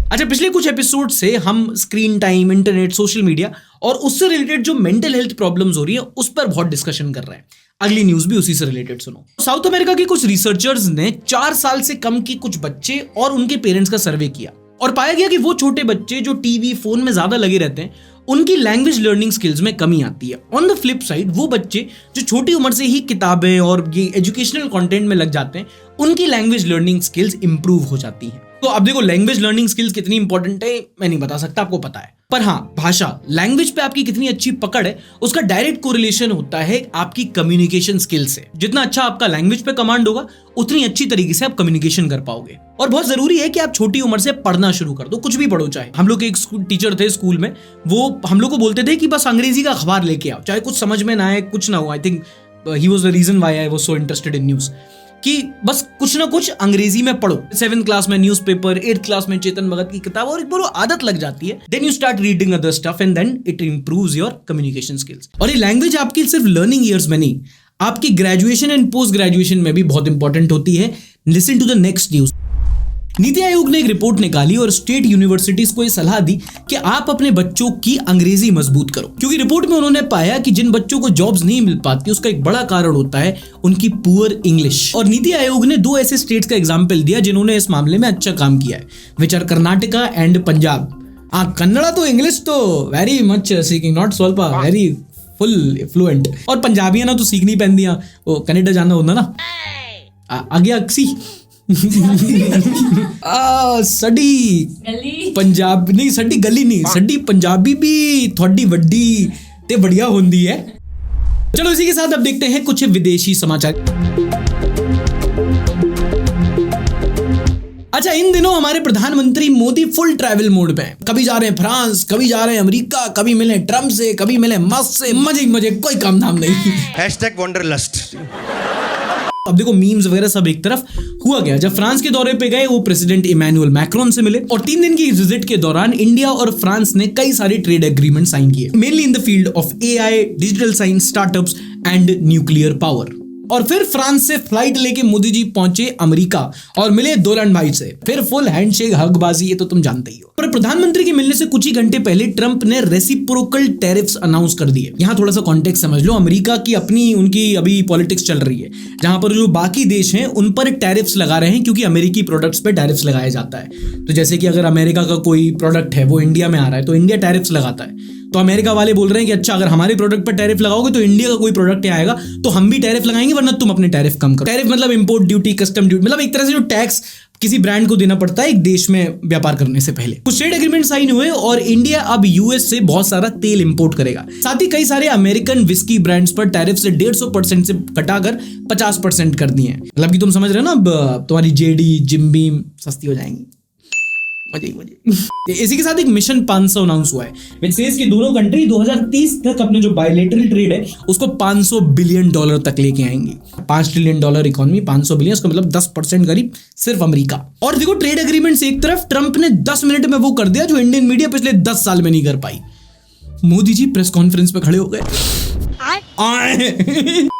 अच्छा, पिछले कुछ एपिसोड से हम screen time, internet, social media और उससे रिलेटेड जो मेंटल हेल्थ प्रॉब्लम्स हो रही है उस पर बहुत डिस्कशन कर रहे हैं। अगली न्यूज भी उसी से रिलेटेड सुनो। साउथ अमेरिका के कुछ रिसर्चर्स ने 4 साल से कम के कुछ बच्चे और उनके पेरेंट्स का सर्वे किया और पाया गया कि वो छोटे बच्चे जो टीवी, फोन में ज्यादा लगे रहते हैं उनकी लैंग्वेज लर्निंग स्किल्स में कमी आती है। ऑन द फ्लिप साइड वो बच्चे जो छोटी उम्र से ही किताबें और ये एजुकेशनल कंटेंट में लग जाते हैं, उनकी लैंग्वेज लर्निंग स्किल्स इंप्रूव हो जाती हैं। तो अब देखो लैंग्वेज लर्निंग स्किल्स कितनी इंपॉर्टेंट है मैं नहीं बता सकता, आपको पता है, पर हाँ भाषा लैंग्वेज पे आपकी कितनी अच्छी पकड़ है उसका डायरेक्ट कोरिलेशन होता है आपकी कम्युनिकेशन स्किल से। जितना अच्छा आपका लैंग्वेज पे कमांड होगा उतनी अच्छी तरीके से आप कम्युनिकेशन कर पाओगे। और बहुत जरूरी है कि आप छोटी उम्र से पढ़ना शुरू कर दो, कुछ भी पढ़ो। चाहे हम लोग एक टीचर थे स्कूल में, वो हम लोग को बोलते थे कि बस अंग्रेजी का अखबार लेके आओ, चाहे कुछ समझ में ना आए कुछ ना हो। I think he was the reason why I was so interested in news, कि बस कुछ ना कुछ अंग्रेजी में पढ़ो। 7th क्लास में न्यूज़पेपर, 8th क्लास में चेतन भगत की किताब, और एक बार आदत लग जाती है, then you start reading other stuff and then it improves your communication skills. और ये लैंग्वेज आपकी सिर्फ लर्निंग ईयर्स में नहीं, आपकी ग्रेजुएशन एंड पोस्ट ग्रेजुएशन में भी बहुत इंपॉर्टेंट होती है। Listen to the next news. Niti Aayog ने एक रिपोर्ट निकाली और स्टेट यूनिवर्सिटीज को यह सलाह दी कि आप अपने बच्चों की अंग्रेजी मजबूत करो, क्योंकि रिपोर्ट में उन्होंने पाया कि जिन बच्चों को जॉब्स नहीं मिल पाती उसका एक बड़ा कारण होता है उनकी पुअर इंग्लिश। और नीति आयोग ने 2 ऐसे स्टेट्स का एग्जाम्पल दिया जिन्होंने इस मामले में अच्छा काम किया है, which are Karnataka and Punjab. Kannada तो इंग्लिश तो वेरी मच सीकिंग, नॉट स्वल्प, वेरी फुल फ्लुएंट। और पंजाबी ना तो सीखनी पैंदी है, वो कनेडा जाना होता ना। आगे अक्सी सड़ी पंजाब नहीं, सड़ी गली नहीं, सड़ी पंजाबी भी थोड़ी वड्डी ते बढ़िया होंदी है। चलो इसी के साथ अब देखते हैं कुछ विदेशी समाचार। अच्छा, इन दिनों हमारे प्रधानमंत्री मोदी फुल ट्रैवल मोड पे हैं। कभी जा रहे हैं फ्रांस, कभी जा रहे हैं अमेरिका, कभी मिले ट्रम्प से, कभी मिले मस्क से, मजे ही मजे, कोई काम धाम नहीं। #Wanderlust। अब देखो मीम्स वगैरह सब एक तरफ, हुआ गया जब फ्रांस के दौरे पे गए वो प्रेसिडेंट इमैनुअल मैक्रोन से मिले, और 3 दिन की विजिट के दौरान इंडिया और फ्रांस ने कई सारे ट्रेड एग्रीमेंट साइन किए, mainly in the field of AI, digital science, startups and nuclear power. और फिर फ्रांस से फ्लाइट लेके मोदी जी पहुंचे अमेरिका और मिले डोनाल्ड भाई से, फिर फुल हैंडशेक, हगबाजी, ये तो तुम जानते ही हो। पर प्रधानमंत्री के मिलने से कुछ ही घंटे पहले ट्रंप ने रेसिप्रोकल टैरिफ्स अनाउंस कर दिए। यहां थोड़ा सा कॉन्टेक्स्ट समझ लो, अमेरिका की अपनी उनकी अभी पॉलिटिक्स चल रही है जहां पर जो बाकी देश हैं उन पर टैरिफ्स लगा रहे हैं, क्योंकि अमेरिकी प्रोडक्ट्स पे टैरिफ्स लगाया जाता है। तो जैसे कि अगर अमेरिका का कोई प्रोडक्ट है वो इंडिया में आ रहा है तो इंडिया टैरिफ्स लगाता है, तो अमेरिका वाले बोल रहे हैं कि अच्छा अगर हमारे प्रोडक्ट पर टैरिफ लगाओगे तो इंडिया का कोई प्रोडक्ट आएगा तो हम भी टैरिफ लगाएंगे, वरना तुम अपने टैरिफ कम करो। टैरिफ मतलब इंपोर्ट ड्यूटी, कस्टम ड्यूटी, मतलब एक तरह से जो टैक्स किसी ब्रांड को देना पड़ता है एक देश में व्यापार करने से पहले। कुछ ट्रेड एग्रीमेंट साइन हुए और इंडिया अब यूएस से बहुत सारा तेल इंपोर्ट करेगा। साथ ही कई सारे अमेरिकन विस्की ब्रांड्स पर टैरिफ से 150% से घटाकर 50% कर दिए हैं। मतलब कि तुम समझ रहे हो ना, अब तुम्हारी जेडी, जिम बीम सस्ती हो जाएंगी। इसी के साथ एक मिशन 500 अनाउंस हुआ है, विच सेज कि दोनों कंट्री 2030 तक अपने जो बायलैटरल ट्रेड है उसको $500 बिलियन तक लेके आएंगी। $5 ट्रिलियन इकोनॉमी, 500 बिलियन, उसका मतलब 10% करीब सिर्फ अमेरिका। और देखो ट्रेड एग्रीमेंट्स एक तरफ, ट्रंप ने 10 मिनट में वो कर दिया जो इंडियन मीडिया पिछले 10 साल में नहीं कर पाई। मोदी जी प्रेस कॉन्फ्रेंस पे खड़े हो गए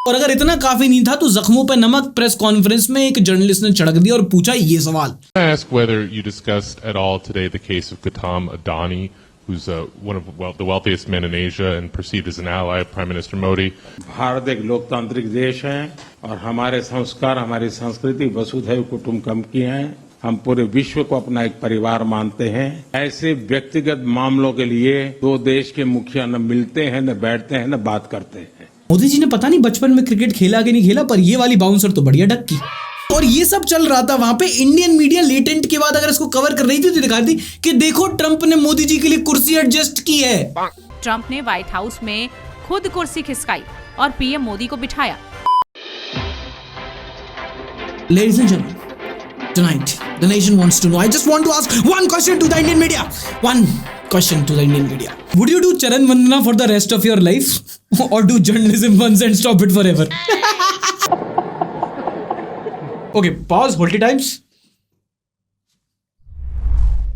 और अगर इतना काफी नहीं था तो जख्मों पे नमक, प्रेस कॉन्फ्रेंस में एक जर्नलिस्ट ने चढ़क दिया और पूछा ये सवाल। I ask whether you discussed at all today the case of Gautam Adani, who's one of the wealthiest men in Asia and perceived as an ally of Prime Minister Modi. Bharat एक लोकतांत्रिक देश है और हमारे संस्कार, हमारी संस्कृति वसुधैव कुटुंबकम की है। हम पूरे विश्व को अपना एक परिवार मानते हैं। ऐसे व्यक्तिगत मामलों के लिए 2 देश के मुखिया न मिलते हैं, न बैठते हैं, न बात करते हैं। मोदी जी ने पता नहीं बचपन में क्रिकेट खेला कि नहीं खेला, पर ये वाली बाउंसर तो बढ़िया डक्की। और ये सब चल रहा था वहां पे, इंडियन मीडिया लेटेंट के बाद अगर इसको कवर कर रही थी तो दिखा दी कि देखो ट्रंप ने मोदी जी के लिए कुर्सी एडजस्ट की है। ट्रंप ने व्हाइट हाउस में खुद कुर्सी खिसकाई और पीएम मोदी को बिठाया। Ladies and gentlemen, tonight the nation wants to know. I just want to ask one question to the Indian media. One question to the Indian media. Would you do Charan Vandana for the rest of your life or do journalism once and stop it forever? Okay, pause, hold it times.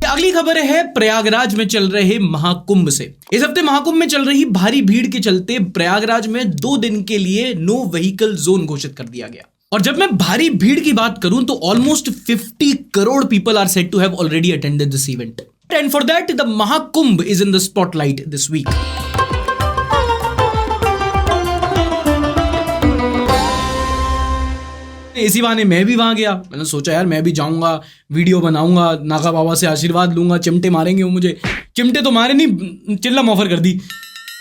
अगली खबर है प्रयागराज में चल रहे महाकुंभ से। इस हफ्ते महाकुंभ में चल रही भारी भीड़ के चलते प्रयागराज में 2 दिन के लिए नो व्हीकल जोन घोषित कर दिया गया। और जब मैं भारी भीड़ की बात करूं तो almost 50 crore people are said to have already attended this event, and for that the Mahakumbh is in the spotlight this week. इसी बहाने मैं भी वहां गया, मैंने सोचा यार मैं भी जाऊंगा, वीडियो बनाऊंगा, नागा बाबा से आशीर्वाद लूंगा, चिमटे मारेंगे वो मुझे। चिमटे तो मारे नहीं, चिल्लम ऑफर कर दी।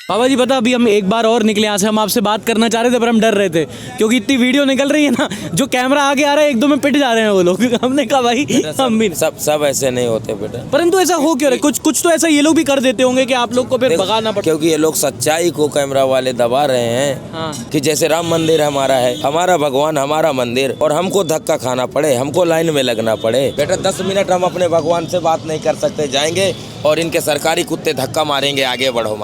बाबा जी पता अभी हम एक बार और निकले यहाँ से, हम आपसे बात करना चाह रहे थे पर हम डर रहे थे क्योंकि इतनी वीडियो निकल रही है ना, जो कैमरा आगे आ रहा है एक दो में पिट जा रहे हैं वो लोग। हमने कहा भाई हम भी सब ऐसे नहीं होते बेटा, परंतु ऐसा हो क्यों रहा है? कुछ तो ऐसा ये लोग भी कर देते होंगे कि आप लोग को फिर भगाना पड़े, क्योंकि ये लोग सच्चाई को कैमरा वाले दबा रहे हैं। कि जैसे राम मंदिर हमारा है, हमारा भगवान, हमारा मंदिर, और हमको धक्का खाना पड़े, हमको लाइन में लगना पड़े। बेटा 10 मिनट हम अपने भगवान से बात नहीं कर सकते, जाएंगे और इनके सरकारी कुत्ते धक्का मारेंगे, आगे बढ़ो।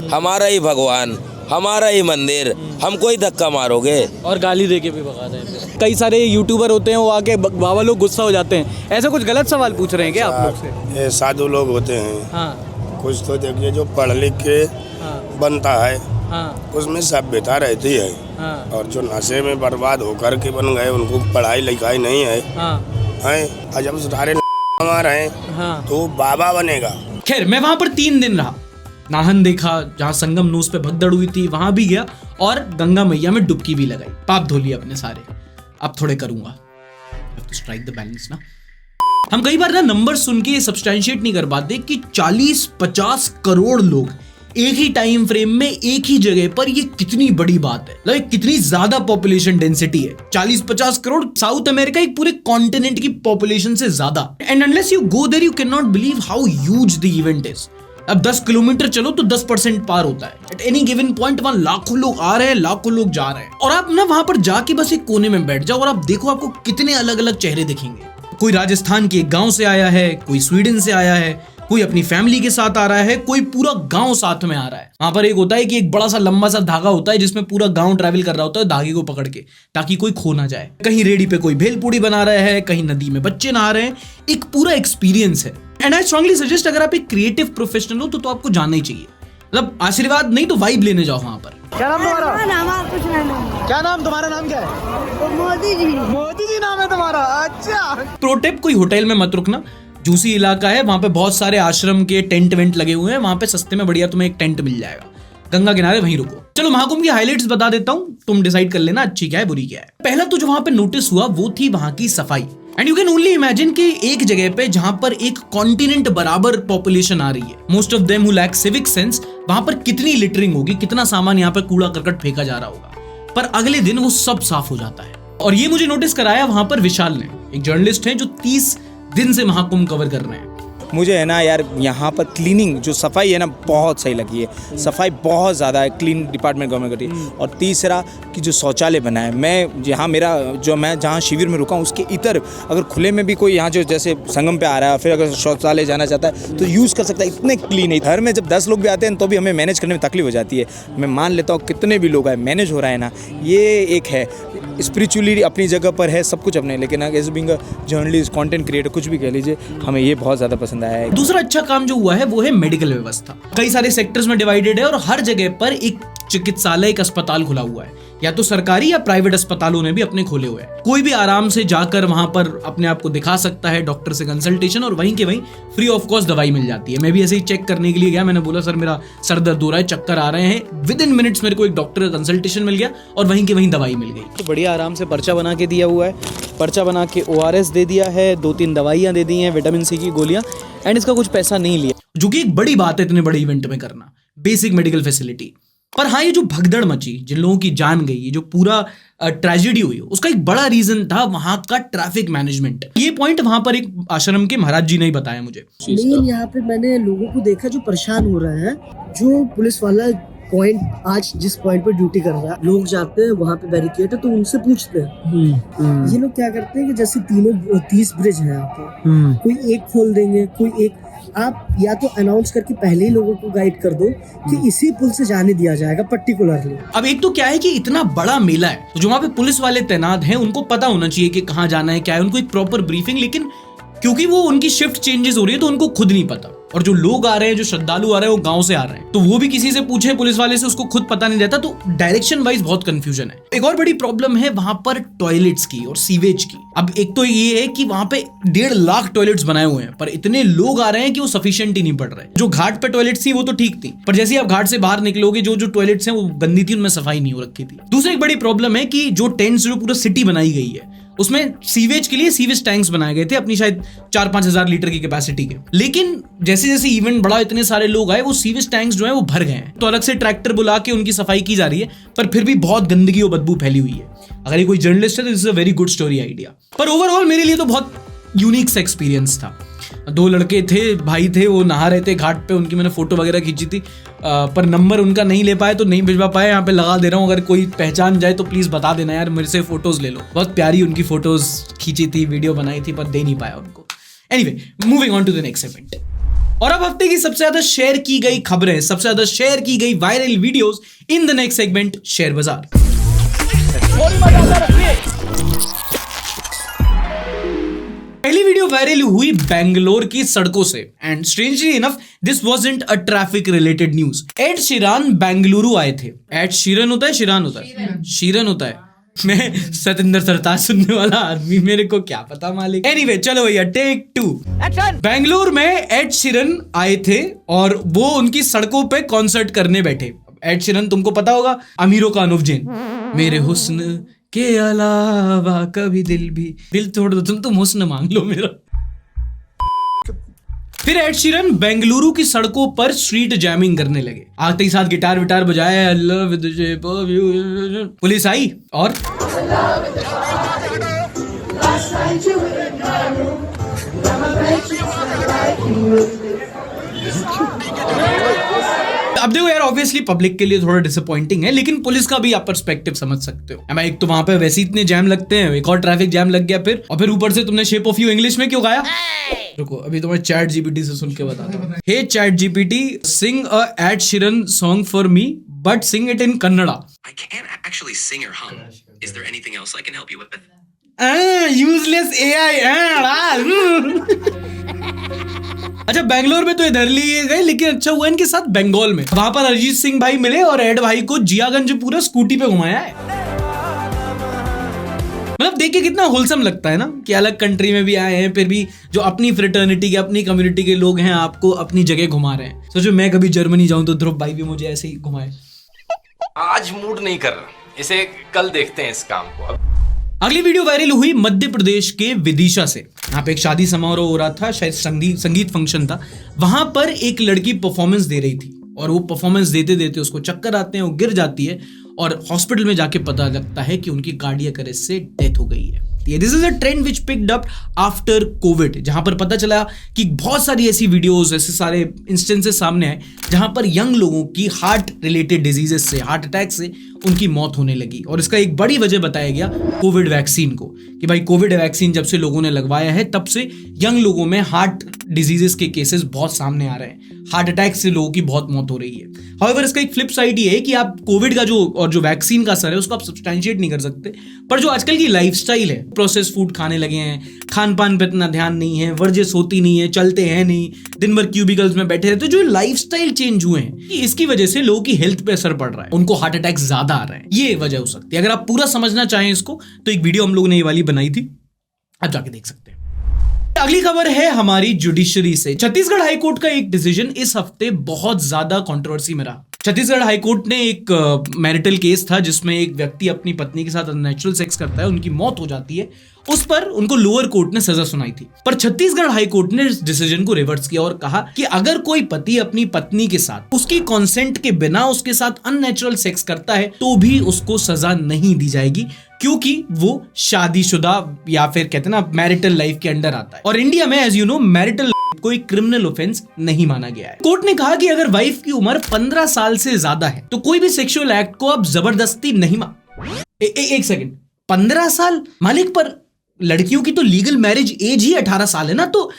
हमारा ही भगवान, हमारा ही मंदिर, हमको ही धक्का मारोगे और गाली दे के भी भगा देंगे। कई सारे यूट्यूबर होते हैं वो आके बाबा लोग गुस्सा हो जाते हैं, ऐसा कुछ गलत सवाल पूछ रहे हैं क्या आप लोग से? ये साधु लोग होते हैं। हाँ। कुछ तो देखिए जो पढ़ लिख के बनता है, उसमें सभ्यता रहती है, और जो नशे में बर्बाद होकर के बन गए उनको पढ़ाई लिखाई नहीं है, और जब सारे रहे तो बाबा बनेगा। खैर मैं वहां पर 3 दिन रहा, नाहन देखा, जहाँ संगम नोस पे भगदड़ हुई थी वहां भी गया, और गंगा मैया में डुबकी भी लगाई, पाप धो लिए अपने सारे। अब थोड़े करूंगा, स्ट्राइक द बैलेंस ना। हम कई बार ना नंबर सुन के सब्सटैंशिएट नहीं कर पाते कि 40-50 करोड़ लोग एक ही टाइम फ्रेम में एक ही जगह पर, ये कितनी बड़ी बात है, लाइक कितनी ज्यादा पॉपुलेशन डेंसिटी है। 40-50 करोड़, साउथ अमेरिका एक पूरे कॉन्टिनेंट की पॉपुलेशन से ज्यादा। And unless you go there you can not believe how huge the event is. अब 10 किलोमीटर चलो तो 10% पार होता है। एट एनी गिवन पॉइंट वहां लाखों लोग आ रहे हैं, लाखों लोग जा रहे हैं, और आप ना वहां पर जाके बस एक कोने में बैठ जाओ और आप देखो आपको कितने अलग अलग चेहरे दिखेंगे। कोई राजस्थान के एक गांव से आया है, कोई स्वीडन से आया है, कोई अपनी फैमिली के साथ आ रहा है, कोई पूरा गांव साथ में आ रहा है। वहां पर एक होता है कि एक बड़ा सा लंबा सा धागा होता है जिसमें पूरा गांव ट्रैवल कर रहा होता है धागे को पकड़ के, ताकि कोई खो ना जाए। कहीं रेडी पे कोई भेलपूड़ी बना रहा है, कहीं नदी में बच्चे नहा रहे हैं, एक पूरा एक्सपीरियंस है। एंड आई स्ट्रांगली सजेस्ट अगर आप एक क्रिएटिव प्रोफेशनल हो तो आपको जाना ही चाहिए। मतलब आशीर्वाद नहीं तो वाइब लेने जाओ वहां पर। क्या नाम तुम्हारा? क्या नाम तुम्हारा? नाम क्या है? मोदी जी। मोदी जी नाम है तुम्हारा? अच्छा। प्रो टिप, कोई होटल में मत रुकना, जूसी इलाका है, वहां पे बहुत सारे आश्रम के टेंट वेंट लगे हुए हैं, वहां पे सस्ते में बढ़िया तुम्हें एक टेंट मिल जाएगा, गंगा किनारे वहीं रुको। चलो महाकुंभ की हाइलाइट्स बता देता हूं, तुम डिसाइड कर लेना अच्छी क्या है बुरी क्या है। पहला तो जो वहां पे नोटिस हुआ वो थी वहां की सफाई। And you can only imagine कि एक जगह पे जहां पर एक कॉन्टिनेंट बराबर पॉपुलेशन आ रही है, most of them who lack civic sense, वहां पर कितनी लिटरिंग होगी, कितना सामान यहाँ पे कूड़ा करकट फेंका जा रहा होगा। पर अगले दिन वो सब साफ हो जाता है। और ये मुझे नोटिस कराया वहां पर विशाल ने, एक जर्नलिस्ट है जो 30 दिन से महाकुंभ कवर कर रहे हैं। मुझे है ना यार यहाँ पर क्लीनिंग जो सफाई है ना बहुत सही लगी है, सफाई बहुत ज़्यादा है, क्लीन डिपार्टमेंट गवर्नमेंट करती है। और तीसरा कि जो शौचालय बना है, मैं यहाँ मेरा जो मैं जहाँ शिविर में रुका हूँ उसके इतर अगर खुले में भी कोई यहाँ जो जैसे संगम पे आ रहा है फिर अगर शौचालय जाना चाहता है तो यूज़ कर सकता है, इतने क्लीन है। घर में जब 10 लोग भी आते हैं तो भी हमें मैनेज करने में तकलीफ हो जाती है। मैं मान लेता हूँ कितने भी लोग आए मैनेज हो रहा है ना, ये एक है। स्पिरिचुअली अपनी जगह पर है सब कुछ अपने, लेकिन as being a journalist, content creator, कुछ भी कह लीजिए, हमें ये बहुत ज़्यादा पसंद आया है। दूसरा अच्छा काम जो हुआ है वो है मेडिकल व्यवस्था। कई सारे सेक्टर्स में डिवाइडेड है और हर जगह पर एक चिकित्सालय, एक अस्पताल खुला हुआ है, या तो सरकारी या प्राइवेट अस्पतालों ने भी अपने खोले हुए हैं। कोई भी आराम से जाकर वहां पर अपने आप को दिखा सकता है, डॉक्टर से कंसल्टेशन, और वहीं के वहीं फ्री ऑफ कॉस्ट दवाई मिल जाती है। मैं भी ऐसे ही चेक करने के लिए गया, मैंने बोला सर मेरा सर दर्द हो रहा है, चक्कर आ रहे हैं, विद इन मिनट्स मेरे को एक डॉक्टर का कंसल्टेशन मिल गया और वहीं के वहीं दवाई मिल गई। तो बढ़िया आराम से पर्चा बना के दिया हुआ है, पर्चा बना के ORS दे दिया है, 2-3 दवाइयाँ दे दी हैं, विटामिन C की गोलियाँ, एंड इसका कुछ पैसा नहीं लिया, जो कि एक बड़ी बात है इतने बड़े इवेंट में करना, बेसिक मेडिकल फैसिलिटी। पर हाँ, ये जो भगदड़ मची, जिन लोगों की जान गई, ये जो पूरा ट्रेजेडी हुई, उसका एक बड़ा रीजन था वहां का ट्रैफिक मैनेजमेंट। ये पॉइंट वहां पर एक आश्रम के महाराज जी ने ही बताया मुझे। मेन यहाँ पे मैंने लोगों को देखा जो परेशान हो रहे हैं, जो पुलिस वाला पॉइंट आज जिस पॉइंट पे ड्यूटी कर रहा है, लोग जाते हैं वहाँ पे बैरिकेड है तो उनसे पूछते हैं। ये लोग क्या करते हैं कि जैसे 30 ब्रिज है यहाँ पे, कोई एक खोल देंगे, कोई एक, आप या तो अनाउंस करके पहले ही लोगों को गाइड कर दो कि इसी पुल से जाने दिया जाएगा पर्टिकुलरली। अब एक तो क्या है कि इतना बड़ा मेला है तो जो वहाँ पे पुलिस वाले तैनात हैं उनको पता होना चाहिए कि कहाँ जाना है, क्या है, उनको एक प्रॉपर ब्रीफिंग, लेकिन क्योंकि वो उनकी शिफ्ट चेंजेस हो रही है तो उनको खुद नहीं पता। और जो लोग आ रहे हैं, जो श्रद्धालु आ रहे हैं, वो गांव से आ रहे हैं, तो वो भी किसी से पूछे पुलिस वाले से, उसको खुद पता नहीं रहता, तो डायरेक्शन वाइज बहुत कंफ्यूजन है। एक और बड़ी प्रॉब्लम है वहां पर टॉयलेट्स की और सीवेज की। अब एक तो ये है कि वहां पे 1.5 लाख टॉयलेट्स बनाए हुए हैं, पर इतने लोग आ रहे हैं कि वो सफिशिएंट ही नहीं पड़ रहे। जो घाट पे टॉयलेट्स थी वो तो ठीक थी, पर जैसे आप घाट से बाहर निकलोगे, जो टॉयलेट्स हैं वो गंदी थी, उनमें सफाई नहीं हो रखी थी। दूसरी एक बड़ी प्रॉब्लम है कि जो टेंट्स जो पूरा सिटी बनाई गई है, उसमें सीवेज के लिए सीवेज टैंक्स बनाए गए थे अपनी शायद 4-5 हजार लीटर की कैपेसिटी के। लेकिन जैसे जैसे इवेंट बढ़ा, इतने सारे लोग आए, वो सीवेज टैंक्स जो है वो भर गए हैं। तो अलग से ट्रैक्टर बुला के उनकी सफाई की जा रही है, पर फिर भी बहुत गंदगी और बदबू फैली हुई है। अगर ये कोई जर्नलिस्ट है तो this is a very good story idea. पर ओवरऑल मेरे लिए तो बहुत यूनिक सा एक्सपीरियंस था। 2 लड़के थे, भाई थे, वो नहा रहे थे घाट पे, उनकी मैंने फोटो वगैरह खींची थी, पर नंबर उनका नहीं ले पाए तो नहीं भिजवा पाए। यहाँ पे लगा दे रहा हूँ, अगर कोई पहचान जाए तो प्लीज बता देना यार, मेरे से फोटोज ले लो। बहुत प्यारी उनकी फोटोज खींची थी, वीडियो बनाई थी, पर दे नहीं पाया उनको। Anyway, moving on to the next event. और अब हफ्ते की सबसे ज्यादा शेयर की गई खबरें, सबसे ज्यादा शेयर की गई viral videos in the next segment, share बाजार। पहली वीडियो वायरल हुई बेंगलोर की सड़कों से, and strangely enough this wasn't a traffic related news. Ed Sheeran Bengaluru आए थे। एड शीरन होता है, शीरन होता है, शीरन होता है। मैं सतिंदर सरताज सुनने वाला आदमी, मेरे को क्या पता मालिक। एनीवे, चलो भैया, टेक 2। बेंगलुरु में एड शीरन आए थे और वो उनकी सड़कों पे कॉन्सर्ट करने बैठे। एड शीरन तुमको पता होगा, अमीरों का अनुव जैन। मेरे हुस्न के अलावा कभी दिल तोड़ दो तुम हुस्न मांग लो मेरा। फिर एड शीरन बेंगलुरु की सड़कों पर स्ट्रीट जैमिंग करने लगे। आते ही साथ गिटार विटार बजाए, I love the shape of you। Police आई और अब देखो यार, ऑब्वियसली पब्लिक के लिए थोड़ा डिसअपॉइंटिंग है, लेकिन पुलिस का भी आप पर्सपेक्टिव समझ सकते हो। एक तो वहां पे वैसे इतने जैम लगते हैं, एक और ट्रैफिक जैम लग गया फिर, और फिर ऊपर से तुमने शेप ऑफ यू इंग्लिश में क्यों गाया? रुको, अभी तुम्हें चैट जीपीटी से सुन के बताता हूं। Hey ChatGPT, sing a Ed Sheeran song for me, but sing it in Kannada. I can't actually sing or hum. Is there anything else I can help you with? Useless AI। अच्छा, बेंगलोर में तो इधर लिए गए, लेकिन अच्छा हुआ इनके साथ बंगाल में, वहां पर अरिजीत सिंह भाई मिले और एड भाई को जियागंज पूरा स्कूटी पे घुमाया है। मतलब देख के कितना होलसम लगता है ना, कि अलग कंट्री में भी आए हैं, फिर भी जो अपनी फ्रेटर्निटी के, अपनी कम्युनिटी के लोग हैं, आपको अपनी जगह घुमा रहे हैं। सोचो मैं कभी जर्मनी जाऊं तो ध्रुव भाई भी मुझे ऐसे ही घुमाए। आज मूड नहीं कर रहा, इसे कल देखते हैं इस काम को। अगली वीडियो वायरल हुई मध्य प्रदेश के विदिशा से। यहाँ पे एक शादी समारोह हो रहा था, शायद संगीत फंक्शन था। वहां पर एक लड़की परफॉर्मेंस दे रही थी, और वो परफॉर्मेंस देते देते उसको चक्कर आते हैं, वो गिर जाती है, और हॉस्पिटल में जाके पता लगता है कि उनकी कार्डियक अरेस्ट से डेथ हो गई है। This is a trend which picked up after Covid, जहां पर पता चला कि बहुत सारी ऐसी वीडियोस, ऐसे सारे इंस्टेंसेस सामने आए जहां पर यंग लोगों की हार्ट रिलेटेड डिजीजेस से, हार्ट अटैक से उनकी मौत होने लगी। और इसका एक बड़ी वजह बताया गया कोविड वैक्सीन को, कि भाई कोविड वैक्सीन जब से लोगों ने लगवाया है, तब से यंग लोगों में हार्ट डिजीजेस के केसेस बहुत सामने आ रहे हैं, हार्ट अटैक से लोगों की बहुत मौत हो रही है। हाउएवर इसका एक फ्लिप साइड ये है कि आप कोविड का जो वैक्सीन का असर है उसको आप सब्सटैंशिएट नहीं कर सकते, पर जो आजकल की लाइफस्टाइल है, प्रोसेस फूड खाने लगे हैं, खान पान पे इतना ध्यान नहीं है, वर्जिश होती नहीं है, चलते हैं नहीं, दिन भर क्यूबिकल्स में बैठे रहते, जो लाइफस्टाइल चेंज हुए हैं, इसकी वजह से लोगों की हेल्थ पे असर पड़ रहा है, उनको हार्ट अटैक ज्यादा आ रहे हैं। ये वजह हो सकती है। अगर आप पूरा समझना चाहें इसको, तो एक वीडियो हम लोगों ने ये वाली बनाई थी, आप जाके देख सकते हैं। अगली खबर है हमारी जुडिशरी से। छत्तीसगढ़ हाईकोर्ट का एक डिसीजन इस हफ्ते बहुत ज्यादा कंट्रोवर्सी में रहा। छत्तीसगढ़ हाईकोर्ट ने एक मैरिटल केस था जिसमें एक व्यक्ति अपनी पत्नी के साथ अननेचुरल सेक्स करता है, उनकी मौत हो जाती है, उस पर उनको लोअर कोर्ट ने सजा सुनाई थी। पर छत्तीसगढ़ हाईकोर्ट ने इस डिसीजन को रिवर्स किया और कहा कि अगर कोई पति अपनी पत्नी के साथ उसकी कंसेंट के बिना उसके साथ अननेचुरल सेक्स करता है तो भी उसको सजा नहीं दी जाएगी, क्योंकि वो शादीशुदा या फिर कहते हैं ना मैरिटल लाइफ के अंडर आता है। और इंडिया में एज यू नो मैरिटल कोई क्रिमिनल ऑफेंस नहीं माना गया है। कोर्ट ने कहा कि अगर वाइफ की उम्र 15 साल से ज्यादा है तो कोई भी सेक्सुअल एक्ट को आप जबरदस्ती नहीं एक सेकंड, 15 साल मालिक, पर लड़कियों की तो लीगल मैरिज एज ही 18 साल है ना, तो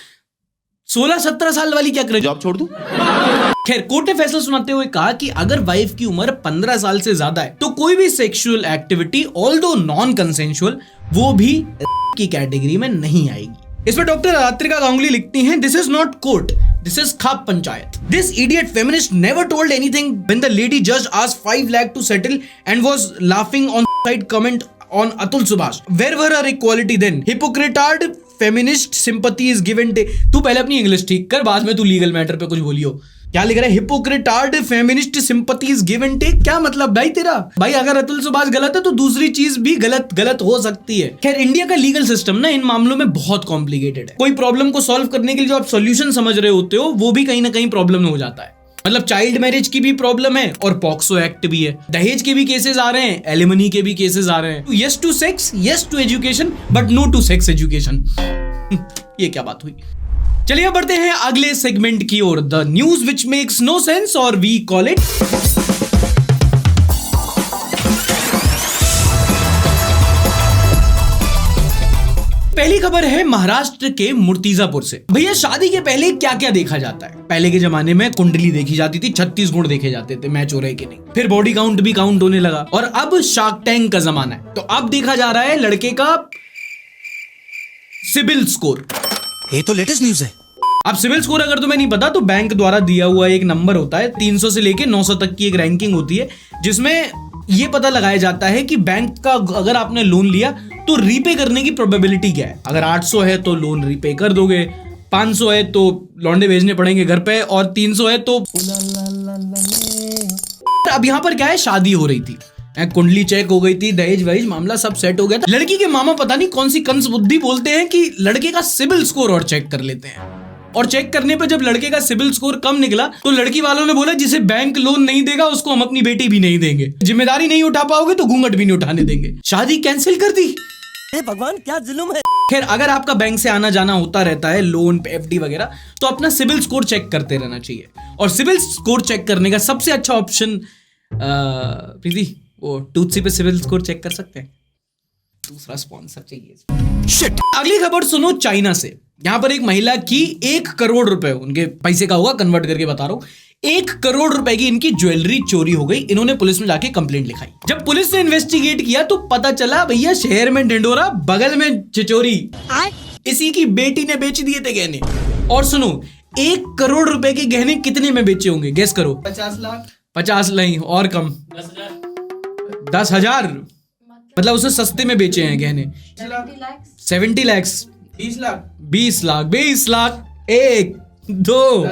16-17 साल वाली क्या करे, जॉब छोड़ दूं? खैर, कोर्ट ने फैसला सुनाते हुए कहा कि अगर वाइफ की उम्र 15 साल से ज्यादा है तो कोई भी sexual activity although non consensual वो भी की कैटेगरी में नहीं आएगी। इस पर डॉक्टर रात्रिका गांगुली लिखती हैं, this is not court, This is Khap Panchayat. This idiot feminist never told anything when the lady judge asked 5 lakh to settle and was laughing on side comment on Atul Subhash. Where were her equality then? Hypocrite feminist sympathy is given. तू पहले अपनी English ठीक कर, बाद में तू legal matter पे कुछ बोलियो. क्या लिख रहा है? Hypocritard feminist sympathies give and take. क्या मतलब भाई तेरा? भाई अगर अतुल सुभाष गलत है तो दूसरी चीज भी गलत हो सकती है. खैर इंडिया का लीगल सिस्टम ना इन मामलों में बहुत कॉम्प्लिकेटेड है. कोई प्रॉब्लम को सॉल्व करने के लिए जो आप सॉल्यूशन समझ रहे होते हो वो भी कहीं ना कहीं प्रॉब्लम में हो जाता है. मतलब चाइल्ड मैरिज की भी प्रॉब्लम है और पॉक्सो एक्ट भी है. दहेज के भी केसेस आ रहे हैं, एलिमनी के भी केसेस आ रहे हैं. Yes to sex, yes to education, but no to sex education. ये क्या बात हुई? चलिए अब बढ़ते हैं अगले सेगमेंट की ओर. The news which makes no sense और वी कॉल इट. पहली खबर है महाराष्ट्र के मुर्तिजापुर से. भैया शादी के पहले क्या क्या देखा जाता है? पहले के जमाने में कुंडली देखी जाती थी, 36 गुण देखे जाते थे, मैच हो रहे कि नहीं. फिर बॉडी काउंट भी काउंट होने लगा और अब शार्क टैंक का जमाना है. तो अब देखा जा रहा है लड़के का सिबिल स्कोर. ये तो लेटेस्ट न्यूज है. अब सिविल स्कोर अगर तुम्हें नहीं पता तो बैंक द्वारा दिया हुआ एक नंबर होता है. 300 से लेके 900 तक की एक रैंकिंग होती है जिसमें ये पता लगाया जाता है कि बैंक का अगर आपने लोन लिया तो रीपे करने की प्रोबेबिलिटी क्या है. अगर 800 है तो लोन रीपे कर दोगे, 500 है तो लौंडे भेजने पड़ेंगे घर पे, और 300 है तो. अब यहाँ पर क्या है, शादी हो रही थी, कुंडली चेक हो गई थी, दहेज वहेज मामला सब सेट हो गया था. लड़की के मामा पता नहीं कौन सी कंस बुद्धि बोलते हैं कि लड़के का सिबिल स्कोर और चेक कर लेते हैं. और चेक करने पे जब लड़के का सिबिल स्कोर कम निकला तो लड़की वालों ने बोला जिसे बैंक लोन नहीं देगा उसको हम अपनी बेटी भी नहीं देंगे, जिम्मेदारी नहीं उठा पाओगे तो घूंघट भी नहीं उठाने देंगे. शादी कैंसिल कर दी. भगवान क्या जुल्म है. खैर अगर आपका बैंक से आना जाना होता रहता है, लोन एफडी वगैरह, तो अपना सिबिल स्कोर चेक करते रहना चाहिए. और सिबिल स्कोर चेक करने का सबसे अच्छा ऑप्शन प्रीति, वो टूथसी पे सिबिल स्कोर चेक कर सकते हैं. दूसरा स्पॉन्सर चाहिए. शिट. अगली खबर सुनो चाइना से. यहां पर एक महिला की 1 करोड़ रुपए, उनके पैसे का होगा, कन्वर्ट करके बता रहा हूं, 1 करोड़ रुपए की इनकी ज्वेलरी चोरी हो गई. इन्होंने पुलिस में जाके कंप्लेंट लिखाई. जब पुलिस ने इन्वेस्टिगेट किया तो पता चला भैया शहर में ढिंडोरा, बगल में चिचोरी, इसी की बेटी ने बेच दिए थे गहने. और सुनो 1 करोड़ रुपए के गहने कितने में बेचे होंगे, गेस करो. 50 लाख. 50 नहीं, और कम. 10,000. मतलब उसने सस्ते में बेचे हैं गहने. 70 लाख. 20 लाख. 20 लाख. 1 2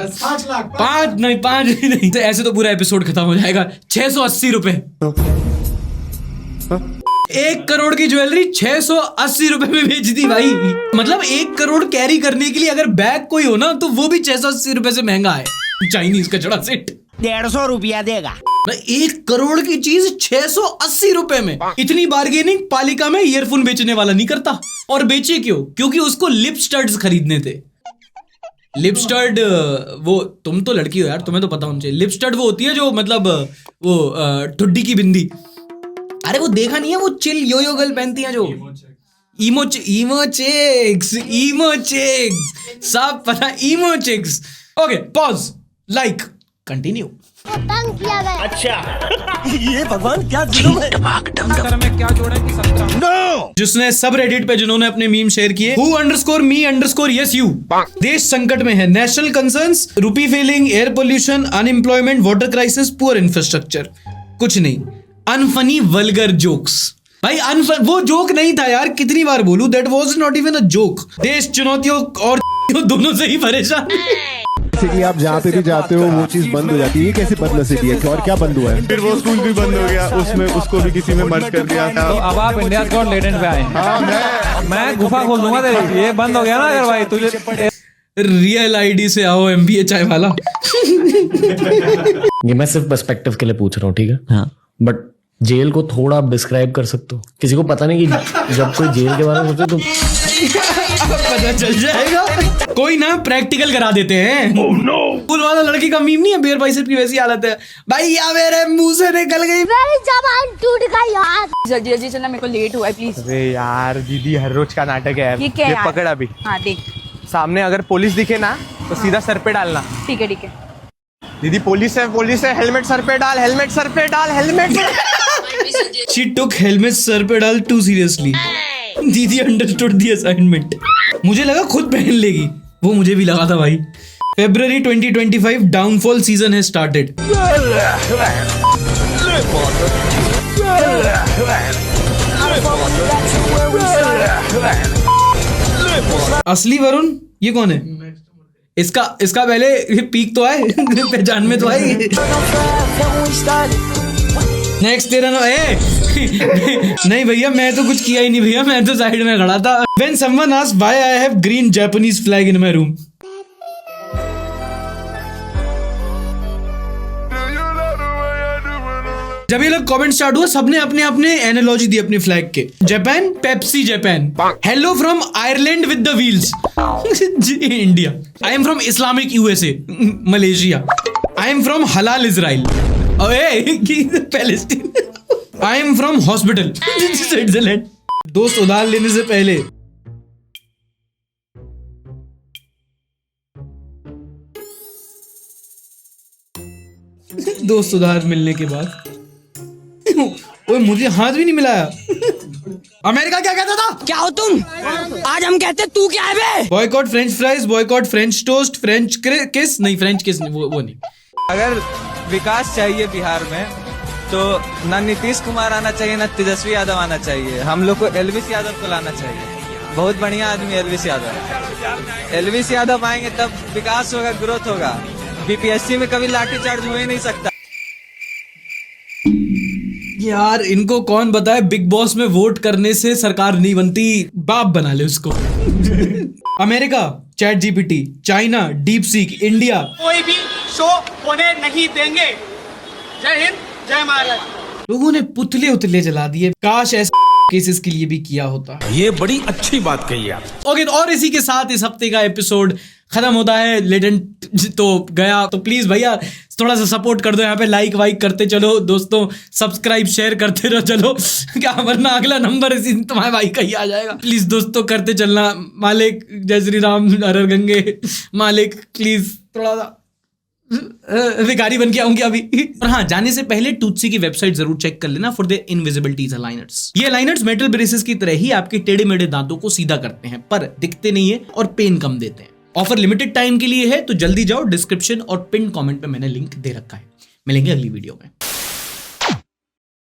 5 नहीं, 5 नहीं. तो ऐसे तो पूरा एपिसोड खत्म हो जाएगा. 680 रुपए. 1 करोड़ की ज्वेलरी 680 रुपए में बेच दी भाई. मतलब 1 करोड़ कैरी करने के लिए अगर बैग कोई हो ना तो वो भी 680 रुपए से महंगा है. चाइनीज का जड़ा सेट 150 रुपया देगा. 1 करोड़ की चीज 680 रुपए में. इतनी बार्गेनिंग पालिका में ईयरफोन बेचने वाला नहीं करता. और बेचे क्यों? क्योंकि उसको लिप स्टड्स खरीदने थे. लिप स्टड, वो तुम तो लड़की हो यार, तुम्हें तो पता होना चाहिए. लिप स्टड वो होती है जो मतलब वो ठुड्डी की बिंदी. अरे वो देखा नहीं है, वो चिल यो गर्ल पहनती है जो इमोचेक्स. सब पता, इमोचेक्स. Okay pause, like, continue. अच्छा ये भगवान क्या जुल्म है. में क्या जोड़ा है कि 17 no! जिसने सब रेडिट पे जिन्होंने अपने मीम शेयर किए, who_me_yes you. देश संकट में है. National concerns, rupee failing, air pollution, unemployment, water crisis, poor infrastructure. कुछ नहीं, अनफनी वल्गर जोक्स. भाई वो जोक नहीं था यार, कितनी बार बोलूं, that was not even a joke. देश चुनौतियों और दोनों से ही परेशान. बेसिकली आप जहाँ पे भी जाते हो वो चीज बंद हो जाती है. ये कैसे बदनसीबी है? और क्या बंद हुआ है? फिर वो स्कूल भी बंद हो गया, उसमें उसको भी किसी में मर्ज कर दिया था. तो अब आप इंडिया गॉट लेटेंट पे आए. हाँ, मैं गुफा खोल दूंगा तेरी. ये बंद हो गया ना अगर भाई तुझे. रियल आईडी से आओ MBA चाय वाला. ये मैं सिर्फ पर्सपेक्टिव के लिए पूछ रहा हूँ, ठीक है? हाँ. बट जेल को थोड़ा आप डिस्क्राइब कर सकते हो? किसी को पता नहीं कि जब कोई जेल के बारे में सोचे तो पता चल जाएगा. कोई ना प्रैक्टिकल करा देते हैं. स्कूल वाला लड़की का मीम नहीं है, बेयर बाइसेप की वैसी हालत है. भाई या मेरे मुंह से निकल गई, मेरी जबान टूट गई यार. जल्दी जल्दी चलना, मेरे को लेट हुआ है प्लीज. अरे यार दीदी, हर रोज का नाटक है यार. ये क्या यार? पकड़ अभी. हाँ देख, सामने अगर पुलिस दिखे ना तो सीधा सर पे डालना. ठीक है ठीक है. दीदी पुलिस है, हेलमेट सर पे डाल, हेलमेट सर पे डाल, helmet. She took helmet sir पे डाल too seriously. दीदी अंडरस्टूड दी असाइनमेंट. मुझे लगा खुद पहन लेगी, वो मुझे भी लगा था भाई. February 2025 downfall season has started. असली वरुण ये कौन है? इसका पहले पीक तो आए पहचान में तो आई। नेक्स्ट तेरा ना नहीं भैया मैं तो कुछ किया ही नहीं भैया, मैं तो साइड में खड़ा था। When someone asks why I have green Japanese flag in my room, जब ये लोग कमेंट स्टार्ट हुआ सबने अपने अपने एनालॉजी दी अपने फ्लैग के। Japan, Pepsi Japan, hello from Ireland with the wheels, India, I am from Islamic USA, Malaysia, I am from halal Israel, Palestine, I am from hospital, Switzerland. दोस्त उधार लेने से पहले दोस्त उधार मिलने के बाद ओए मुझे हाथ भी नहीं मिलाया। अमेरिका क्या कहता था? क्या हो तुम? आज हम कहते तू क्या है बे? Boycott French fries, boycott French toast, French kiss नहीं, फ्रेंच किस नहीं, वो नहीं। अगर विकास चाहिए बिहार में तो ना नीतीश कुमार आना चाहिए ना तेजस्वी यादव आना चाहिए, हम लोग को एलविस यादव को लाना चाहिए। बहुत बढ़िया आदमी एलविस यादव। एलविस यादव आएंगे तब विकास होगा, ग्रोथ होगा। बीपीएससी में कभी लाठीचार्ज हो ही नहीं सकता। यार इनको कौन बताए बिग बॉस में वोट करने से सरकार नहीं बनती, बाप बना ले उसको। America chat GPT, China deep seek, India कोई भी शो होने नहीं देंगे। जय हिंद, जय महाराष्ट्र। लोगों ने पुतले उतले जला दिए, काश ऐसे केसेस के लिए भी किया होता। ये बड़ी अच्छी बात कही आप। ओके, और इसी के साथ इस हफ्ते का एपिसोड खत्म होता है। लेटेंट तो गया, तो प्लीज भैया थोड़ा सा सपोर्ट कर दो, यहाँ पे लाइक वाइक करते चलो दोस्तों, सब्सक्राइब शेयर करते रहो चलो, क्या वरना अगला नंबर इसी तुम्हारे भाई का ही आ जाएगा। प्लीज दोस्तों करते चलना। मालिक जय श्री राम, हर हर गंगे, मालिक प्लीज थोड़ा सा भिखारी बन के आऊंगी अभी। और हाँ, जाने से पहले टूथसी की वेबसाइट जरूर चेक कर लेना फॉर द इनविजिबिलिटीज अलाइनर्स। ये अलाइनर्स मेटल ब्रेसेस की तरह ही आपके टेढ़े मेढ़े दांतों को सीधा करते हैं, पर दिखते नहीं है और पेन कम देते हैं। ऑफर लिमिटेड टाइम के लिए है, तो जल्दी जाओ, डिस्क्रिप्शन और पिन कमेंट पे मैंने लिंक दे रखा है। मिलेंगे अगली वीडियो में।